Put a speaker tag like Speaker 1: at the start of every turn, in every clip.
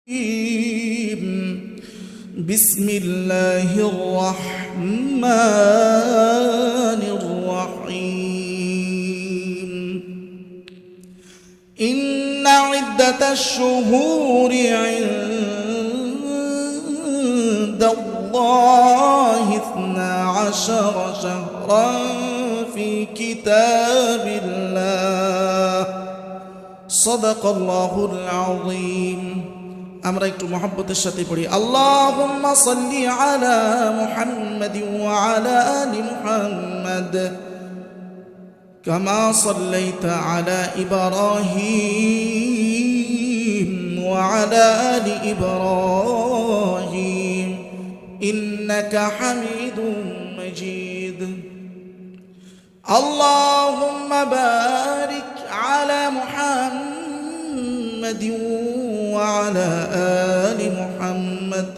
Speaker 1: بسم الله الرحمن الرحيم إن عدة الشهور عند الله 12 شهرا في كتاب الله صدق الله العظيم আমরা একটু মহব্বতের সাথে পড়ি আল্লাহুম্মা সাল্লি আলা মুহাম্মাদিন ওয়া আলা আলি মুহাম্মাদ কামা সাল্লাইতা আলা ইব্রাহিম ওয়া আলা আলি ইব্রাহিম ইন্নাকা হামিদুম মাজিদ আল্লাহুম্মা বারিক আলা মুহাম্মাদিন وعلى آل محمد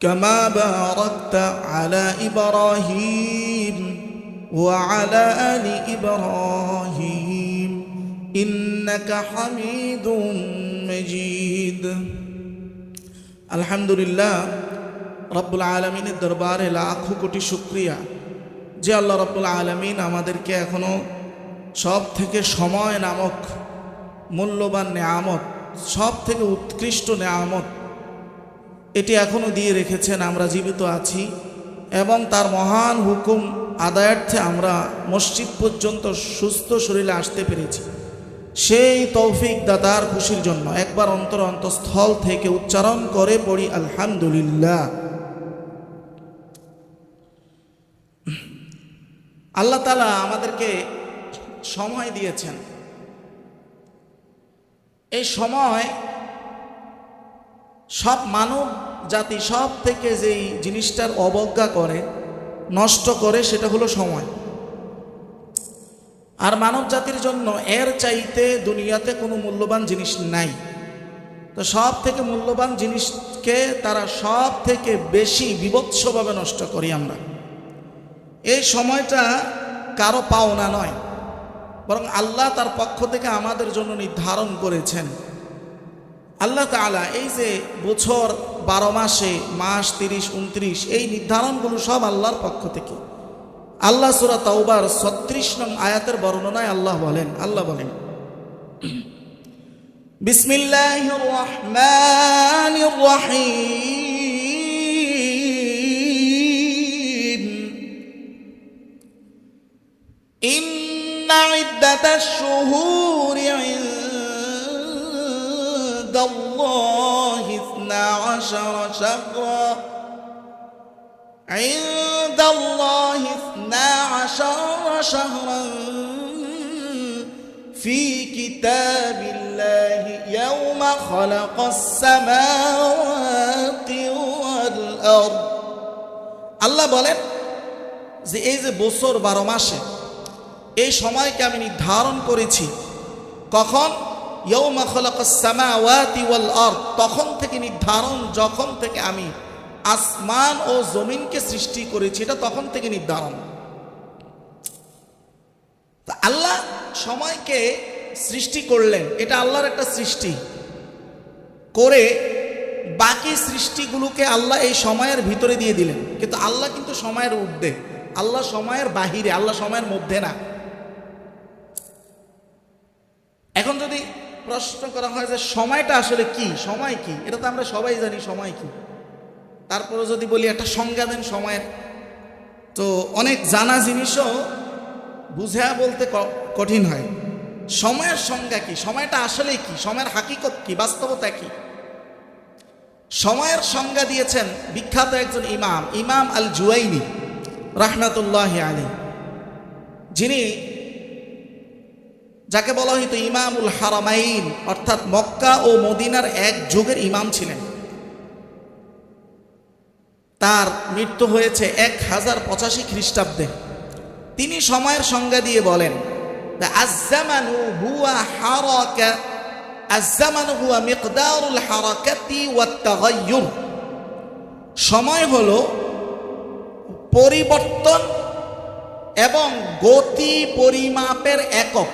Speaker 1: كما باركت على إبراهيم وعلى آل إبراهيم إنك حميد مجيد الحمد لله رب العالمين الدربار লাখো কোটি শুকরিয়া যে আল্লাহ রব্বুল আলামিন আমাদেরকে এখনো সব থেকে সময় নামক মূল্যবান নেয়ামত, সব থেকে উৎকৃষ্ট নেয়ামত এটি এখনও দিয়ে রেখেছেন। আমরা জীবিত আছি এবং তার মহান হুকুম আদায়ার্থে আমরা মসজিদ পর্যন্ত সুস্থ শরীরে আসতে পেরেছি। সেই তৌফিক দাতার খুশির জন্য একবার অন্তঃস্থল থেকে উচ্চারণ করে পড়ি আলহামদুলিল্লাহ। আল্লাহ তাআলা আমাদেরকে সময় দিয়েছেন। এই সময় সব মানব জাতি সব থেকে যেই জিনিসটার অবজ্ঞা করে, নষ্ট করে, সেটা হলো সময়। আর মানব জাতির জন্য এর চাইতে দুনিয়াতে কোনো মূল্যবান জিনিস নাই। তো সব থেকে মূল্যবান জিনিসকে তারা সব থেকে বেশি বিভৎসভাবে নষ্ট করি আমরা। এই সময়টা কারো পাওনা নয়, বরং আল্লাহ তার পক্ষ থেকে আমাদের জন্য নির্ধারণ করেছেন। আল্লাহ তাআলা এই যে বছর 12 মাসে মাস 30, 29 এই নির্ধারণগুলো সব আল্লাহর পক্ষ থেকে। আল্লাহ সূরা তাওবার 36 নং আয়াতের বর্ণনায় আল্লাহ বলেন বিসমিল্লাহির রহমানির রহিম إن عدة الشهور عند الله 12 شهرا عند الله 12 شهرا في كتاب الله يوم خلق السماوات والأرض আল্লাহ বলেন যে এই যে বছর 12 মাসে এই সময়কে আমি নির্ধারণ করেছি। কখন? ইয়াউমা খালাকাস সামাওয়াতি ওয়াল আরদ, তখন থেকে নির্ধারণ যখন থেকে আমি আসমান ও জমিনকে সৃষ্টি করেছি, এটা তখন থেকে নির্ধারণ। তা আল্লাহ সময়কে সৃষ্টি করলেন, এটা আল্লাহর একটা সৃষ্টি করে বাকি সৃষ্টিগুলোকে আল্লাহ এই সময়ের ভিতরে দিয়ে দিলেন। কিন্তু আল্লাহ কিন্তু সময়ের ঊর্ধ্বে, আল্লাহ সময়ের বাহিরে, আল্লাহ সময়ের মধ্যে না। এখন যদি প্রশ্ন করা হয় যে সময়টা আসলে কি, সময় কি, এটা তো আমরা সবাই জানি সময় কি। তারপরে যদি বলি একটা সংজ্ঞা দেন সময়ের, তো অনেক জানা জিনিসও বুঝা বলতে কঠিন হয়। সময়ের সংজ্ঞা কি, সময়টা আসলে কি, সময়ের হাকিকত কি, বাস্তবতা কি? সময়ের সংজ্ঞা দিয়েছেন বিখ্যাত একজন ইমাম আল জুওয়াইনি রাহমাতুল্লাহি আলাইহি, যিনি যাকে বলা হইতো ইমামুল হারামাইন, অর্থাৎ মক্কা ও মদিনার এক যুগের ইমাম ছিলেন। তার মৃত্যু হয়েছে 1085 খ্রিস্টাব্দে। তিনি সময়ের সংজ্ঞা দিয়ে বলেন আয-যামানু হুয়া হারাকা, আয-যামানু হুয়া মিকদারুল হারাকাতি ওয়াত তাগায়্যুর। সময় হলো পরিবর্তন এবং গতি পরিমাপের একক।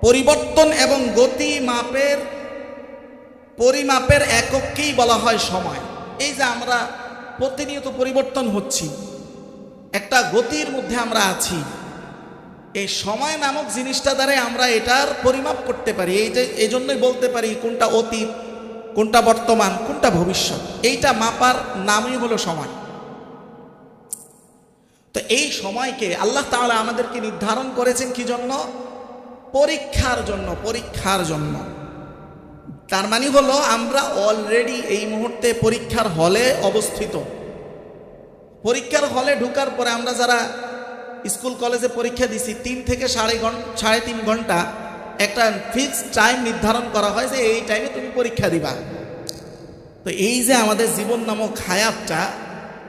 Speaker 1: পরিবর্তন এবং গতি মাপের পরিমাপের একককেই বলা হয় সময়। এই যে আমরা প্রতিনিয়ত পরিবর্তন হচ্ছি, একটা গতির মধ্যে আমরা আছি, এই সময় নামক জিনিসটা দ্বারা আমরা এটার পরিমাপ করতে পারি। এই জন্যই বলতে পারি কোনটা অতীত, কোনটা বর্তমান, কোনটা ভবিষ্যৎ, এইটা মাপার নামই হলো সময়। তো এই সময়কে আল্লাহ তাআলা আমাদেরকে নির্ধারণ করেছেন কি জন্য? পরীক্ষার জন্য। পরীক্ষার জন্য তার মানে হলো আমরা অলরেডি এই মুহূর্তে পরীক্ষার হলে অবস্থিত। পরীক্ষার হলে ঢোকার পরে আমরা যারা স্কুল কলেজে পরীক্ষা দিছি 3 থেকে 3.5 ঘন্টা একটা ফিক্সড টাইম নির্ধারণ করা হয় যে এই টাইমে তুমি পরীক্ষা দিবা। তো এই যে আমাদের জীবন নামক হায়াতটা,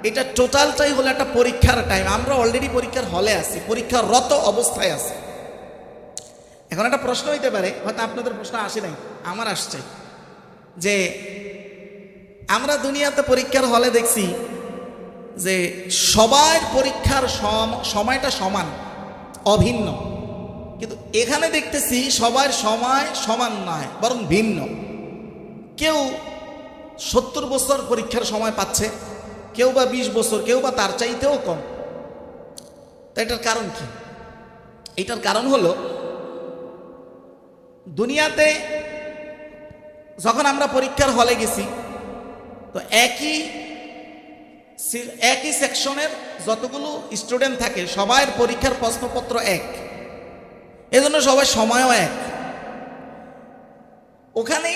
Speaker 1: এটা টোটালটাই হলো একটা পরীক্ষার টাইম। আমরা অলরেডি পরীক্ষার হলে আছি, পরীক্ষারত অবস্থায় আছি। এখন একটা প্রশ্ন হইতে পারে, হয়তো আপনাদের প্রশ্ন আসে নাই, আমার আসছে, যে আমরা দুনিয়াতে পরীক্ষার হলে দেখছি যে সবার পরীক্ষার সময়টা সমান, অভিন্ন, কিন্তু এখানে দেখতেছি সবার সময় সমান নয়, বরং ভিন্ন। কেউ 70 বছর পরীক্ষার সময় পাচ্ছে, কেউ বা 20 বছর, কেউ বা তার চাইতেও কম। তো এটার কারণ কি? এটার কারণ হলো দুনিয়াতে যখন আমরা পরীক্ষার হলে গেছি, তো একই সেকশনের যতগুলো স্টুডেন্ট থাকে সবার পরীক্ষার প্রশ্নপত্র এক, এজন্য সবার সময়ও এক। ওখানে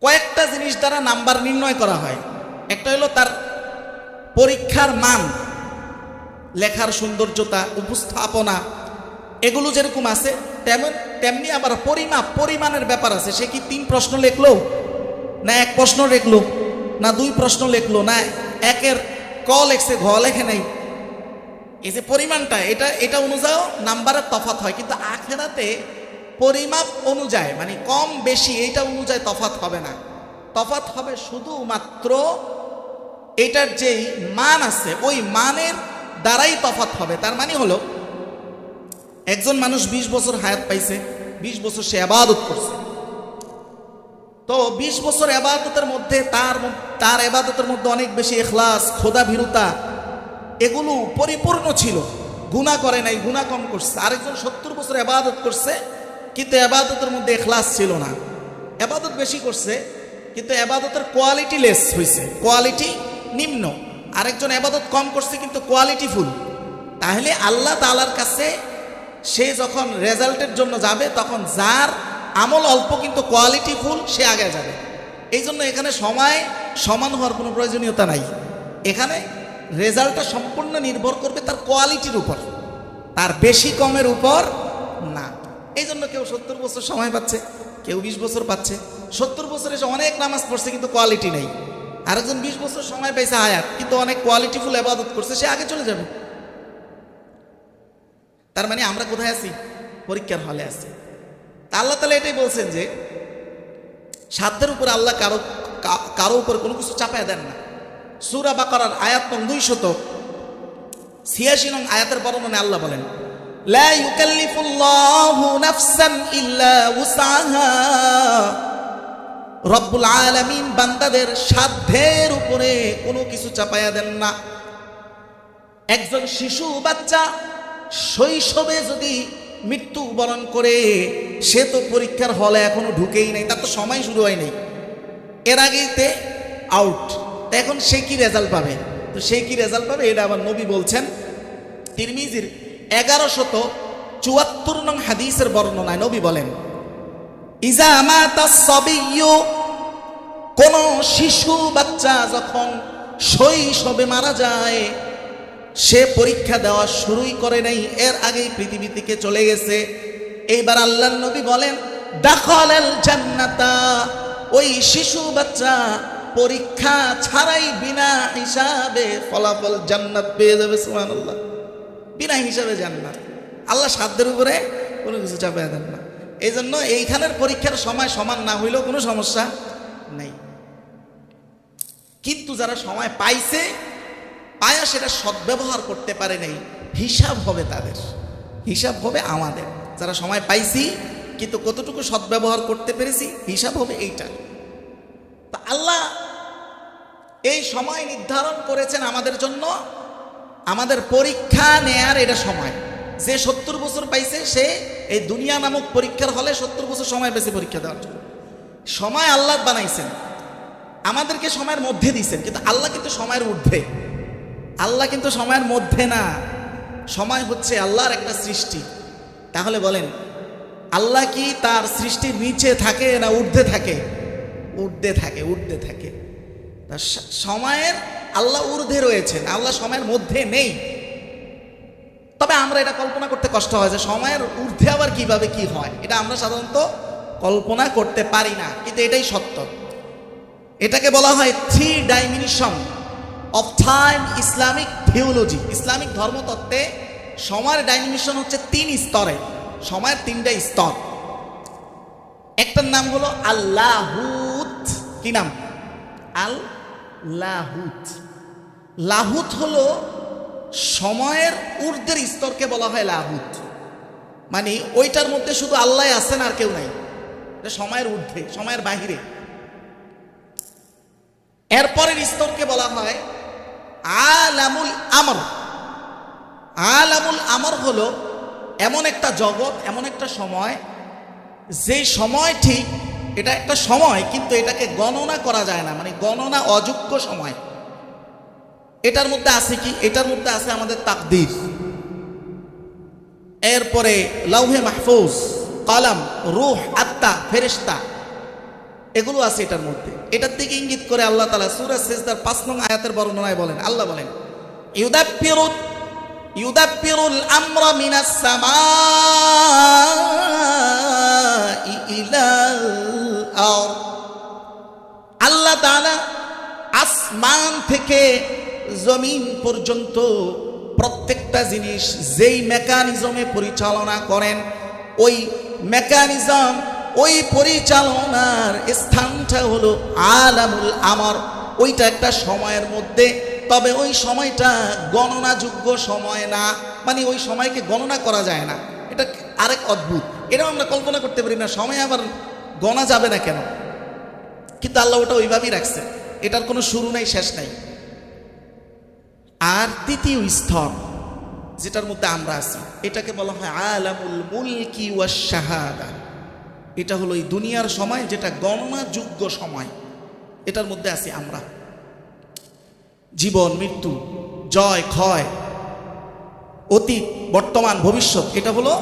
Speaker 1: কয়েকটা জিনিস দ্বারা নাম্বার নির্ণয় করা হয়। একটা হলো তার পরীক্ষার মান, লেখার সৌন্দর্যতা, উপস্থাপনা, এগুলো যেরকম আছে তেমনি আবার পরিমাণের ব্যাপার আছে। সে কি 3 প্রশ্ন লিখলো, না 1 প্রশ্ন লিখলো, না 2 প্রশ্ন লিখলো, না 1-এর ক লেখছে, ঘ লেখে নাই। এই যে পরিমাণটা, এটা অনুযায়ী নাম্বারের তফাৎ হয়। কিন্তু আখিরাতে পরিমাপ অনুযায়ী, মানে কম বেশি, এইটা অনুযায়ী তফাৎ হবে না। তফাৎ হবে শুধুমাত্র এটার যেই মান আছে ওই মানের দ্বারাই তফাৎ হবে। তার মানে হলো একজন মানুষ 20 বছর হায়াত পাইছে, 20 বছর সে ইবাদত করছে। তো 20 বছর ইবাদতের মধ্যে তার ইবাদতের মধ্যে অনেক বেশি ইখলাস, খোদা ভীরুতা, এগুলো পরিপূর্ণ ছিল। গুনাহ করে নাই, গুনাহ কম করছে। আরেকজন 70 বছর ইবাদত করছে, কিন্তু ইবাদতের মধ্যে ইখলাস ছিল না। ইবাদত বেশি করছে, কিন্তু ইবাদতের কোয়ালিটি লেস হয়েছে, কোয়ালিটি নিম্ন। আরেকজন ইবাদত কম করছে, কিন্তু কোয়ালিটি ফুল। তাহলে আল্লাহ তাআলার কাছে সে যখন রেজাল্টের জন্য যাবে, তখন যার আমল অল্প কিন্তু কোয়ালিটি ফুল, সে আগে যাবে। এই জন্য এখানে সময় সমান হওয়ার কোনো প্রয়োজনীয়তা নাই। এখানে রেজাল্টটা সম্পূর্ণ নির্ভর করবে তার কোয়ালিটির উপর, তার বেশি কমের উপর না। এই জন্য কেউ 70 বছর সময় পাচ্ছে, কেউ 20 বছর পাচ্ছে। 70 বছরে সে অনেক নামাজ পড়ছে, কিন্তু কোয়ালিটি নেই। আরেকজন 20 বছর সময় পাইছে হায়াত, কিন্তু অনেক কোয়ালিটিফুল ইবাদত করছে, সে আগে চলে যাবে। তার মানে আমরা কোথায় আছি? পরীক্ষার হলে আছি। আল্লাহ তাআলা এটাই বলছেন যে সাধ্যের উপর আল্লাহ কারো উপর কোনো কিছু চাপায় দেন না। সূরা বাকারার আয়াত নং 286 নং আয়াতের বর্ণনায় আল্লাহ বলেন, লা ইউকাল্লিফুল্লাহু নাফসান ইল্লা উসআহা। রব্বুল আলামিন বান্দাদের সাধ্যের উপরে কোনো কিছু চাপায়া দেন না। একজন শিশু বাচ্চা শৈশবে যদি মৃত্যুবরণ করে, সে তো পরীক্ষার হলে এখনো ঢুকেই নাই, তার তো সময় শুরু হয় নাই, এর আগেইতে আউট। এখন সে কি রেজাল্ট পাবে? তো সে কি রেজাল্ট পাবে এটা আবার নবী বলছেন তিরমিজির 1174 নং হাদিসের বর্ণনায় নবী বলেন, ইজা মাতাস সাবিয়্যু, কোন শিশু বাচ্চা যখন শৈশবে মারা যায়, সে পরীক্ষা দেওয়া শুরুই করে নাই, এর আগেই পৃথিবী থেকে চলে গেছে। এইবার আল্লাহর নবী বলেন, দাখালাল জান্নাতা, ওই শিশু বাচ্চা পরীক্ষা ছাড়াই বিনা হিসাবে ফলাফল জান্নাত পেয়ে যাবে। সুবহানাল্লাহ, বিনা হিসাবে জান্নাত। আল্লাহ সাধ্যের উপরে কোনো কিছু চাপিয়ে দেন না। এই জন্য এইখানের পরীক্ষার সময় সমান না হইলেও কোনো সমস্যা নেই। কিন্তু যারা সময় পাইছে, পায়া সেটা সদ্ব্যবহার করতে পারে নাই, হিসাব হবে তাদের, হিসাব হবে আমাদের। যারা সময় পাইছি কিন্তু কতটুকু সদ্ব্যবহার করতে পেরেছি হিসাব হবে এইটা। তা আল্লাহ এই সময় নির্ধারণ করেছেন আমাদের জন্য, আমাদের পরীক্ষা নেয়ার এটা সময়। যে 70 বছর পাইছে সে এই দুনিয়া নামক পরীক্ষার হলে 70 বছর সময় পেয়েছে পরীক্ষা দেওয়ার জন্য। সময় আল্লাহ বানাইছেন, আমাদেরকে সময়ের মধ্যে দিয়েছেন, কিন্তু আল্লাহ কিন্তু সময়ের ঊর্ধ্বে। আল্লাহ কিন্তু সময়ের মধ্যে না, সময় হচ্ছে আল্লাহর একটা সৃষ্টি। তাহলে বলেন আল্লাহ কি তার সৃষ্টির নিচে থাকে না ঊর্ধ্বে থাকে? ঊর্ধ্বে থাকে, ঊর্ধ্বে থাকে। সময়ের আল্লাহ ঊর্ধ্বে রয়েছেন, আল্লাহ সময়ের মধ্যে নেই। তবে আমরা এটা কল্পনা করতে কষ্ট হয় যে সময়ের ঊর্ধ্বে আবার কিভাবে কি হয়, এটা আমরা সাধারণত কল্পনা করতে পারি না, কিন্তু এটাই সত্য। এটাকে বলা হয় 3 dimension of time Islamic theology. Islamic ধর্মতত্ত্বে সময়ের ডাইমেনশন হচ্ছে 3 স্তরে, সময়ের 3টা স্তর। একটার নাম হলো আল্লাহুত। কি নাম? আল লাহুত। লাহুত হলো সময়ের ঊর্ধ্বের স্তরকে বলা হয় লাহুত, মানে ওইটার মধ্যে শুধু আল্লাহ আছেন আর কেউ নাই, এটা সময়ের ঊর্ধ্বে, সময়ের বাহিরে। এরপরের স্তরকে বলা হয় আলামুল আমর। আলামুল আমর হলো এমন একটা জগৎ, এমন একটা সময়, যে সময় ঠিক এটা একটা সময় কিন্তু এটাকে গণনা করা যায় না, মানে গণনা অযোগ্য সময়। এটার মধ্যে আছে কি? এটার মধ্যে আছে আমাদের তাকদীর, এরপরে লাউহে মাহফুজ, কলম, রূহ, আত্মা, ফেরেশতা, এগুলো আছে এটার মধ্যে। এটার দিকে ইঙ্গিত করে আল্লাহ তাআলা সূরা সিজদার 5 নং আয়াতের বর্ণনায় বলেন, আল্লাহ বলেন ইউদাব্বিরুল আমরা মিনাস সামাই ইলাল আরদ। আল্লাহ তাআলা আসমান থেকে জমিন পর্যন্ত প্রত্যেকটা জিনিস যেই মেকানিজমে পরিচালনা করেন, ওই মেকানিজম, ওই পরিচালনার স্থানটা হলো আলামুল আমর। ওইটা একটা সময়ের মধ্যে, তবে ওই সময়টা গণনাযোগ্য সময় না, মানে ওই সময়কে গণনা করা যায় না। এটা আরেক অদ্ভুত, এটাও আমরা কল্পনা করতে পারি না, সময় আবার গণা যাবে না কেন? কিন্তু আল্লাহ ওটা ওইভাবেই রাখছে, এটার কোনো শুরু নাই, শেষ নাই। আর তৃতীয় স্তর যেটার মধ্যে আমরা আছি, এটাকে বলা হয় আলামুল মুলকি ওয়াশ শাহাদা। এটা হলো এই দুনিয়ার সময়, যেটা গণনাযোগ্য সময়। এটার মধ্যে আছি আমরা। জীবন, মৃত্যু, জয়, ক্ষয়, অতীত, বর্তমান, ভবিষ্যৎ, এটা হলো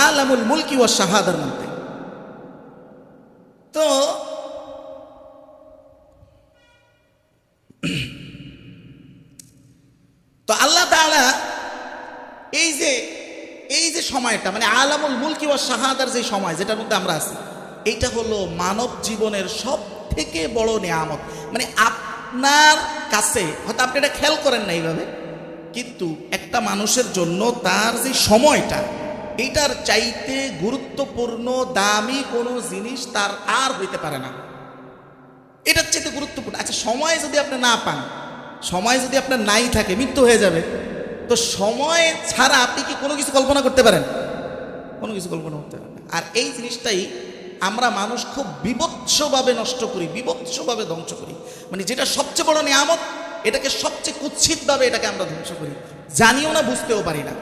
Speaker 1: আলামুল মুলকি ওয়াশ শাহাদার মধ্যে। তো আল্লাহ তাআলা এই যে সময়টা, মানে আলামুল মুলকি ওয়াশ শাহাদার যে সময়, যেটার মধ্যে আমরা আছি, এইটা হলো মানব জীবনের সব থেকে বড় নিয়ামত। মানে আপনার কাছে হয়তো আপনি এটা খেয়াল করেন না এইভাবে, কিন্তু একটা মানুষের জন্য তার যে সময়টা, এইটার চাইতে গুরুত্বপূর্ণ দামি কোনো জিনিস তার আর হইতে পারে না। এটার চাইতে গুরুত্বপূর্ণ। আচ্ছা, সময় যদি আপনি না পান, সময় যদি আপনার নাই থাকে, মৃত্যু হয়ে যাবে, তো সময় ছাড়া আপনি কি কোনো কিছু কল্পনা করতে পারেন? কোনো কিছু কল্পনা করতে পারেন না। আর এই জিনিসটাই আমরা মানুষ খুব বিভৎসভাবে নষ্ট করি, বিভৎসভাবে ধ্বংস করি। মানে যেটা সবচেয়ে বড় নিয়ামত, এটাকে সবচেয়ে কুৎসিতভাবে এটাকে আমরা ধ্বংস করি, জানিও না, বুঝতেও পারি না।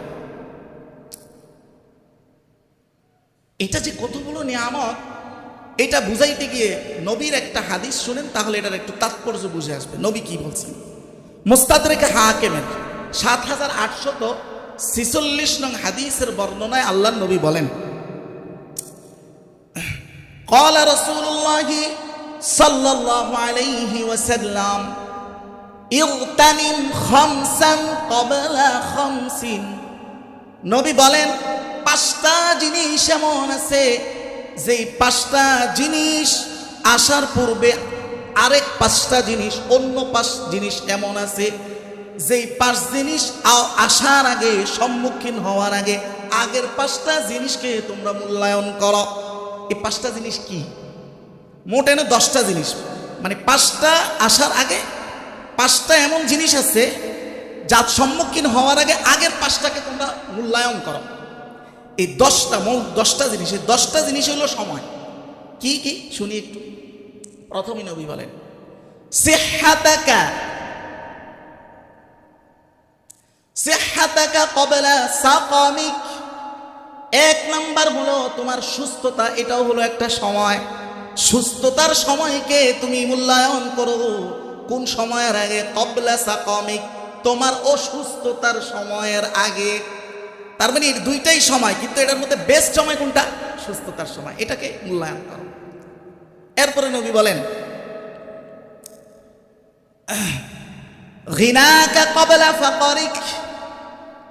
Speaker 1: এটা যে কত বড় নিয়ামত, এটা বুঝাইতে গিয়ে নবীর একটা হাদিস শুনেন, তাহলে এটার একটু তাৎপর্য বুঝে আসবে। নবী কি বলছেন? মুস্তাদরেক হাকিমের 7846 নং হাদিসের বর্ণনায় আল্লাহর নবী বলেন, قال رسول الله صلى الله عليه وسلم اغتنم خمسا قبل خمس। নবী বলেন 5টা জিনিস এমন আছে, যেই 5টা জিনিস আসার পূর্বে আরেক 5টা জিনিস, অন্য 5 জিনিস এমন আছে, যেই 5 জিনিস আসার আগে, সম্মুখীন হওয়ার আগে, আগের 5টা জিনিসকে তোমরা মূল্যায়ন করো। এই 5টা জিনিস কি? মোট এনে 10টা জিনিস, মানে 5টা আসার আগে 5টা এমন জিনিস আছে যার সম্মুখীন হওয়ার আগে আগের 5টাকে তোমরা মূল্যায়ন করো। এই 10টা জিনিস, এই 10টা জিনিস হলো সময়। কি কি শুনি একটু। প্রথমে নবী বলেন সিহহাতাকা ক্বাবলা সাকামিক। 1 নাম্বার হলো তোমার সুস্থতা, এটাও হলো একটা সময়। সুস্থতার সময়কে তুমি মূল্যায়ন করো। কোন সময়ের আগে? ক্বাবলা সাকামিক, তোমার অসুস্থতার সময়ের আগে। তার মানে এই দুইটাই সময়, কিন্তু এটার মধ্যে বেস্ট সময় কোনটা? সুস্থতার সময়, এটাকে মূল্যায়ন করো। এরপরে নবী বলেন গিনাকা ক্বাবলা ফাকরিক,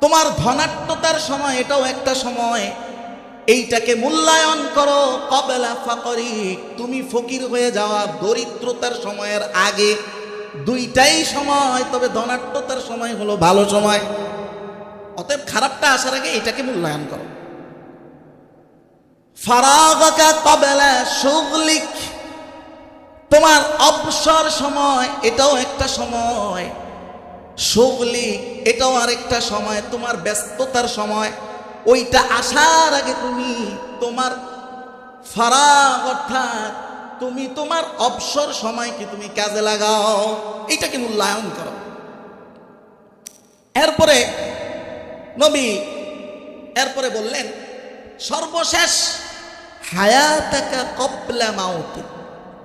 Speaker 1: তোমার ধনাঢ্যতার সময়, এটাও একটা সময়, এইটাকে মূল্যায়ন করো। ক্বাবলা ফাকরিক, তুমি ফকির হয়ে যাওয়া দরিদ্রতার সময়ের আগে। দুইটাই সময়, তবে ধনাঢ্যতার সময় হলো ভালো সময়। অতএব খারাপটা আসার আগে এটাকে মূল্যায়ন করো। ফারাগাকা ক্বাবলা শুগলিক, তোমার অবসর সময়, এটাও একটা সময়। শুগলিক, এটাও আরেকটা সময়, তোমার ব্যস্ততার সময়। ওইটা আসার আগে তুমি তোমার ফারাগ, অর্থাৎ তুমি তোমার অবসর সময়কে তুমি কাজে লাগাও, এটাকে মূল্যায়ন করো। এরপরে নবী বললেন সর্বশেষ হায়াতাকা ক্বাবলা মাউতিক,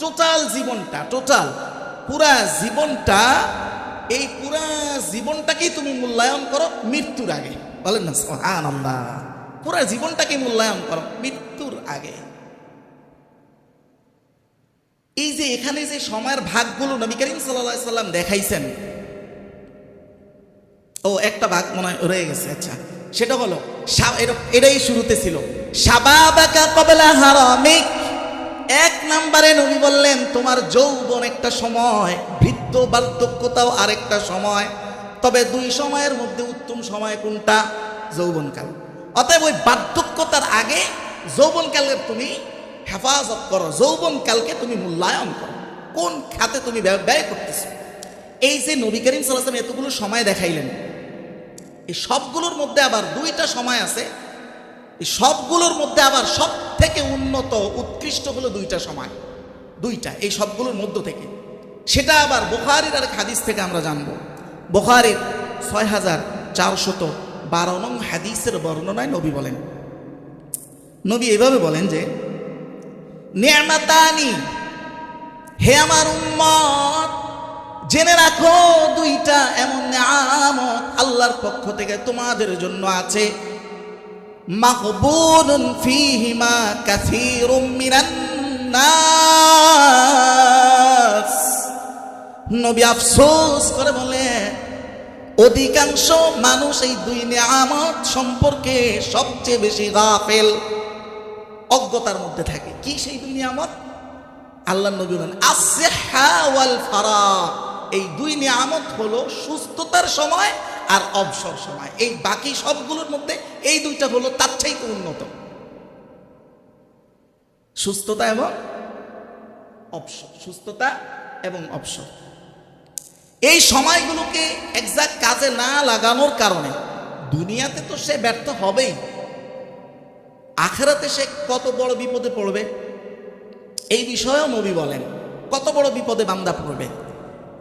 Speaker 1: টোটাল জীবনটা, পুরা জীবনটা, এই পুরা জীবনটাকেই তুমি মূল্যায়ন করো মৃত্যুর আগে। বলেন না সুবহানাল্লাহ। পুরা জীবনটাকে মূল্যায়ন করো মৃত্যুর আগে। এই যে এখানে যে সময়ের ভাগগুলো নবী করিম সাল্লাল্লাহু আলাইহি সাল্লাম দেখাইছেন, ও একটা ভাগ মনে হয় রয়ে গেছে। আচ্ছা, সেটা হলো এটাই শুরুতে ছিল শাবাবাকা ক্বাবলা হারামিক। 1 নম্বরে নবী বললেন তোমার যৌবন একটা সময়, বৃদ্ধ বার্ধক্যতাও আরেকটা সময়। তবে 2 সময়ের মধ্যে উত্তম সময় কোনটা? যৌবনকাল। অতএব ওই বার্ধক্যতার আগে যৌবনকালের তুমি হেফাজত করো, যৌবনকালকে তুমি মূল্যায়ন করো, কোন খাতে তুমি ব্যয় করতেছো। এই যে নবী করিম সাল্লাল্লাহু আলাইহি ওয়াসাল্লাম এতগুলো সময় দেখাইলেন, এই সবগুলোর মধ্যে আবার 2টা সময় আছে। এই সবগুলোর মধ্যে আবার সব থেকে উন্নত, উৎকৃষ্ট হলো 2টা সময়, 2টা এই সবগুলোর মধ্য থেকে। সেটা আবার বুখারীর আরেক হাদিস থেকে আমরা জানবো। বুখারীর 6412 নং হাদিসের বর্ণনায় নবী বলেন, নবী এভাবে বলেন যে নি'মাতানি, হে আমার উম্মত জেনে রাখো 2টা এমন নিয়ামত আল্লাহর পক্ষ থেকে তোমাদের জন্য আছে। মাকবুনুন ফীহিমা কাসীরুম মিনান নাস, নবী আফসোস করে বলে অধিকাংশ মানুষ এই 2 নিয়ামত সম্পর্কে সবচেয়ে বেশি গাফেল, অজ্ঞতার মধ্যে থাকে। কি সেই 2 নিয়ামত? আল্লাহ নবী বলেন আসিহা ওয়াল ফারাগ, এই 2 নিয়ামত হলো সুস্থতার সময় আর অবসর সময়। এই বাকি সবগুলোর মধ্যে এই 2টা হলো তার চাইতে উন্নত, সুস্থতা এবং অবসর। সুস্থতা এবং অবসর, এই সময়গুলোকে এক্সাক্ট কাজে না লাগানোর কারণে দুনিয়াতে তো সে ব্যর্থ হবেই, আখিরাতে সে কত বড় বিপদে পড়বে এই বিষয়েও নবী বলেন। কত বড় বিপদে বান্দা পড়বে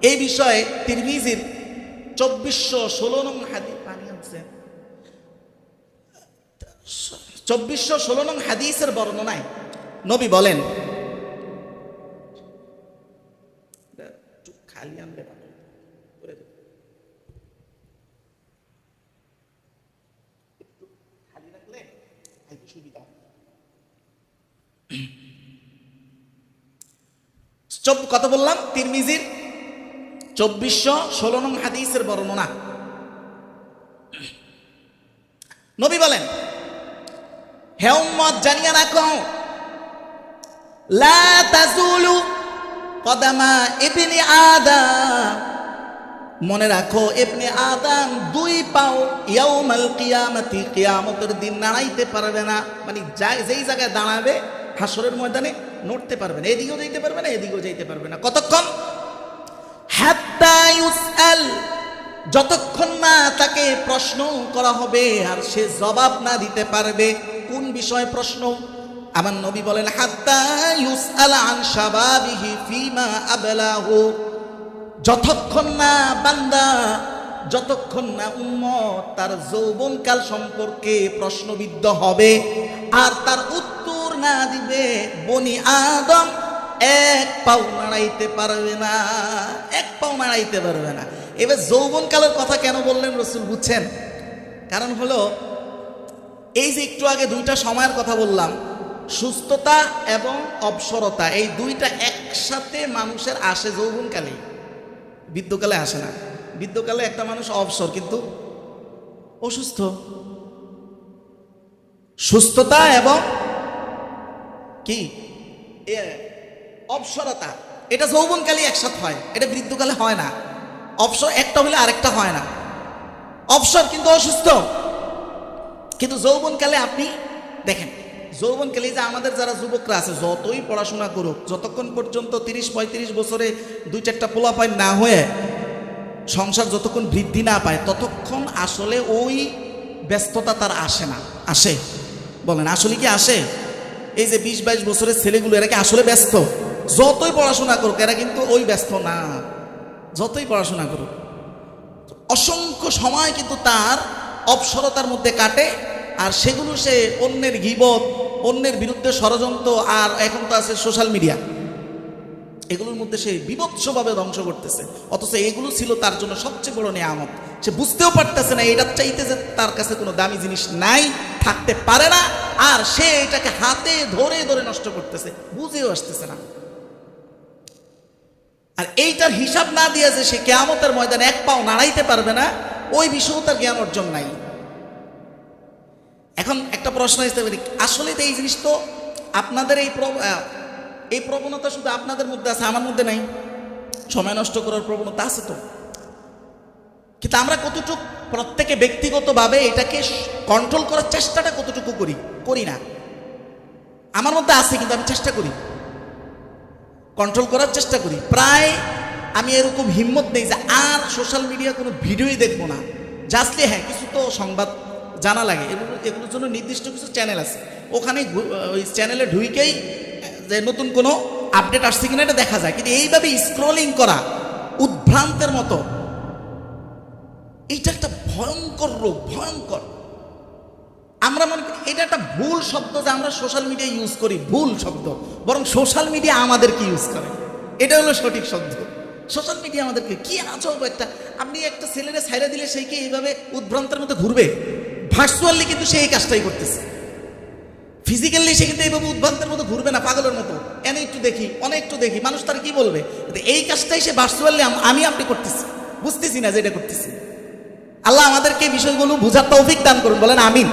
Speaker 1: এই বিষয়ে তিরমিজির 2416 নং হাদিস, পানি আছে 2416 নং হাদিসের বর্ণনায় নবী বলেন, খালি আনবে খালি রাখলে সুবিধা। 24 কত বললাম? তিরমিজির 2416 নং হাদিসের বর্ণনা। নবী বলেন হে উম্মত জানিয়ে রাখো লা তাজুলু কদামা ইবনে আদম, মনে রাখো ইবনে আদম 2 পাও ইয়াউমাল কিয়ামতি, কিয়ামতের দিন নাড়াইতে পারবে না। মানে যেই জায়গায় দাঁড়াবে হাসরের ময়দানে নড়তে পারবে না, এদিকেও যাইতে পারবে না, এদিকেও যাইতে পারবে না। কতক্ষণ? হাত্তা ইউসআল, যতক্ষণ না তাকে প্রশ্ন করা হবে আর সে জবাব না দিতে পারবে। কোন বিষয়ে প্রশ্ন? আমার নবী বলেন, হাত্তা ইউসআল আন শাবাবিহি ফিমা আবলাহু, যতক্ষণ না বান্দা, যতক্ষণ না উম্মত তার যৌবনকাল সম্পর্কে প্রশ্নবিদ্ধ হবে আর তার উত্তর না দিবে, বনি আদম এক পাও নাড়াইতে পারবে না, এক পাও নাড়াইতে পারবে না। এবার যৌবনকালের কথা কেন বললেন রাসূল বুঝছেন? কারণ হলো এই যে একটু আগে দুইটা সময়ের কথা বললাম, সুস্থতা এবং অবসরতা, এই দুইটা একসাথে মানুষের আসে যৌবনকালে, বৃদ্ধকালে আসে না। বৃদ্ধকালে একটা মানুষ অবসর কিন্তু অসুস্থ। সুস্থতা এবং কি অবসরতা, এটা যৌবনকালে একসাথে হয়, এটা বৃদ্ধকালে হয় না। অবসর একটা হলে আরেকটা হয় না। অবসর কিন্তু অসুস্থ, কিন্তু যৌবনকালে আপনি দেখেন, যৌবনকালে যে আমাদের যারা যুবকরা আছে, যতই পড়াশোনা করুক, যতক্ষণ পর্যন্ত 30-35 বছরে 2-4টা পোলাপাইন না হয়ে সংসার যতক্ষণ বৃদ্ধি না পায়, ততক্ষণ আসলে ওই ব্যস্ততা তার আসে না। আসে? বলেন আসলে কি আসে? এই যে 20-22 বছরের ছেলেগুলো, এরা কি আসলে ব্যস্ত? যতই পড়াশোনা করুক এরা কিন্তু ওই ব্যস্ত না, যতই পড়াশোনা করুক। অসংখ্য সময় কিন্তু তার অবসরতার মধ্যে কাটে, আর সেগুলো সে অন্যের গীবত, অন্যের বিরুদ্ধে ষড়যন্ত্র, আর এখন তো আছে সোশ্যাল মিডিয়া, এগুলোর মধ্যে সে বিভৎসভাবে ধ্বংস করতেছে। অথচ এগুলো ছিল তার জন্য সবচেয়ে বড় নিয়ামত। সে বুঝতেও পারতেছে না, এটার চাইতে যে তার কাছে কোনো দামি জিনিস নাই, থাকতে পারে না, আর সে এটাকে হাতে ধরে ধরে নষ্ট করতেছে, বুঝেও আসতেছে না। আর এইটার হিসাব না দিয়ে যে সে কিয়ামতের ময়দানে এক পাও নাড়াইতে পারবে না, ওই বিষয়েও তার জ্ঞান অর্জন নাই। এখন একটা প্রশ্ন আসতে পারে, আসলে তো এই জিনিস তো আপনাদের এই প্রবণতা শুধু আপনাদের মধ্যে আছে, আমার মধ্যে নাই। সময় নষ্ট করার প্রবণতা আছে তো, কিন্তু আমরা কতটুকু প্রত্যেকে ব্যক্তিগতভাবে এটাকে কন্ট্রোল করার চেষ্টাটা কতটুকু করি না। আমার মধ্যে আছে, কিন্তু আমি চেষ্টা করি, কন্ট্রোল করার চেষ্টা করি। প্রায় আমি এরকম হিম্মত নেই যে আর সোশ্যাল মিডিয়া কোনো ভিডিওই দেখবো না। জাস্টলি হ্যাঁ, কিছু তো সংবাদ জানা লাগে, এগুলোর জন্য নির্দিষ্ট কিছু চ্যানেল আছে, ওখানে ওই চ্যানেলে ঢুকেই যে নতুন কোনো আপডেট আসছে কিনা এটা দেখা যায়। কিন্তু এইভাবে স্ক্রলিং করা উদ্ভ্রান্তের মতো, এইটা একটা ভয়ঙ্কর রোগ, ভয়ঙ্কর। আমরা মনে করি এটা একটা ভুল শব্দ যে আমরা সোশ্যাল মিডিয়া ইউজ করি, ভুল শব্দ। বরং সোশ্যাল মিডিয়া আমাদেরকে ইউজ করে, এটা হলো সঠিক শব্দ। সোশ্যাল মিডিয়া আমাদেরকে কি আজব একটা, আপনি একটা ছেলেরে ছাইড়া দিলে সেই কি এইভাবে উদ্ভ্রান্তের মধ্যে ঘুরবে? ভার্চুয়ালি কিন্তু সে এই কাজটাই করতেছে, ফিজিক্যালি সে কিন্তু এইভাবে উদ্ভ্রান্তের মতো ঘুরবে না পাগলের মতো, এনে একটু দেখি, অনেক একটু দেখি, মানুষ তার কি বলবে? এই কাজটাই সে ভার্চুয়ালি আপনি করতেছি, বুঝতেছি না যে এটা করতেছি। আল্লাহ আমাদেরকে এই বিষয়গুলো বুঝার তৌফিক দান করুন, বলেন আমিন।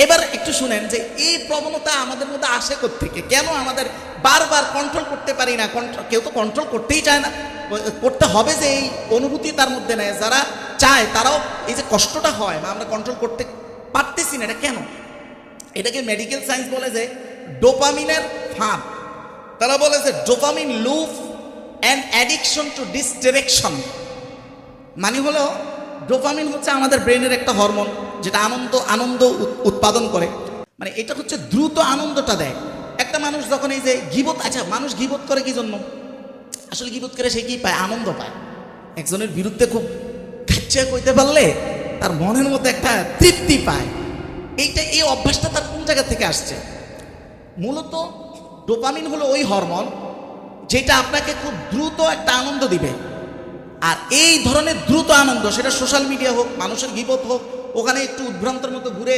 Speaker 1: এবার একটু শুনেন যে এই প্রবণতা আমাদের মধ্যে আসে কোত্থেকে, কেন আমাদের বারবার কন্ট্রোল করতে পারি না? কেউ তো কন্ট্রোল করতেই চায় না, করতে হবে যে এই অনুভূতি তার মধ্যে নেয়। যারা চায় তারাও এই যে কষ্টটা হয় বা আমরা কন্ট্রোল করতে পারতেছি না, এটা কেন? এটাকে মেডিকেল সায়েন্স বলে যে ডোপামিনের ফাঁদ। তারা বলে যে dopamine love and addiction to misdirection. মানে হলো ডোপামিন হচ্ছে আমাদের ব্রেনের একটা হরমোন, যেটা আনন্দ উৎপাদন করে। মানে এটা হচ্ছে দ্রুত আনন্দটা দেয়। একটা মানুষ যখন এই যে গীবত, আচ্ছা মানুষ গীবত করে কি জন্য? আসলে গীবত করে সে কি পায়? আনন্দ পায়। একজনের বিরুদ্ধে খুব খাচ্ছে কইতে পারলে তার মনের মধ্যে একটা তৃপ্তি পায়। এই অভ্যাসটা তার কোন জায়গা থেকে আসছে? মূলত ডোপামিন হলো ওই হরমোন যেটা আপনাকে খুব দ্রুত একটা আনন্দ দিবে। আর এই ধরনের দ্রুত আনন্দ, সেটা সোশ্যাল মিডিয়া হোক, মানুষের গীবত হোক, ওখানে একটু উদ্ভ্রান্তের মতো ঘুরে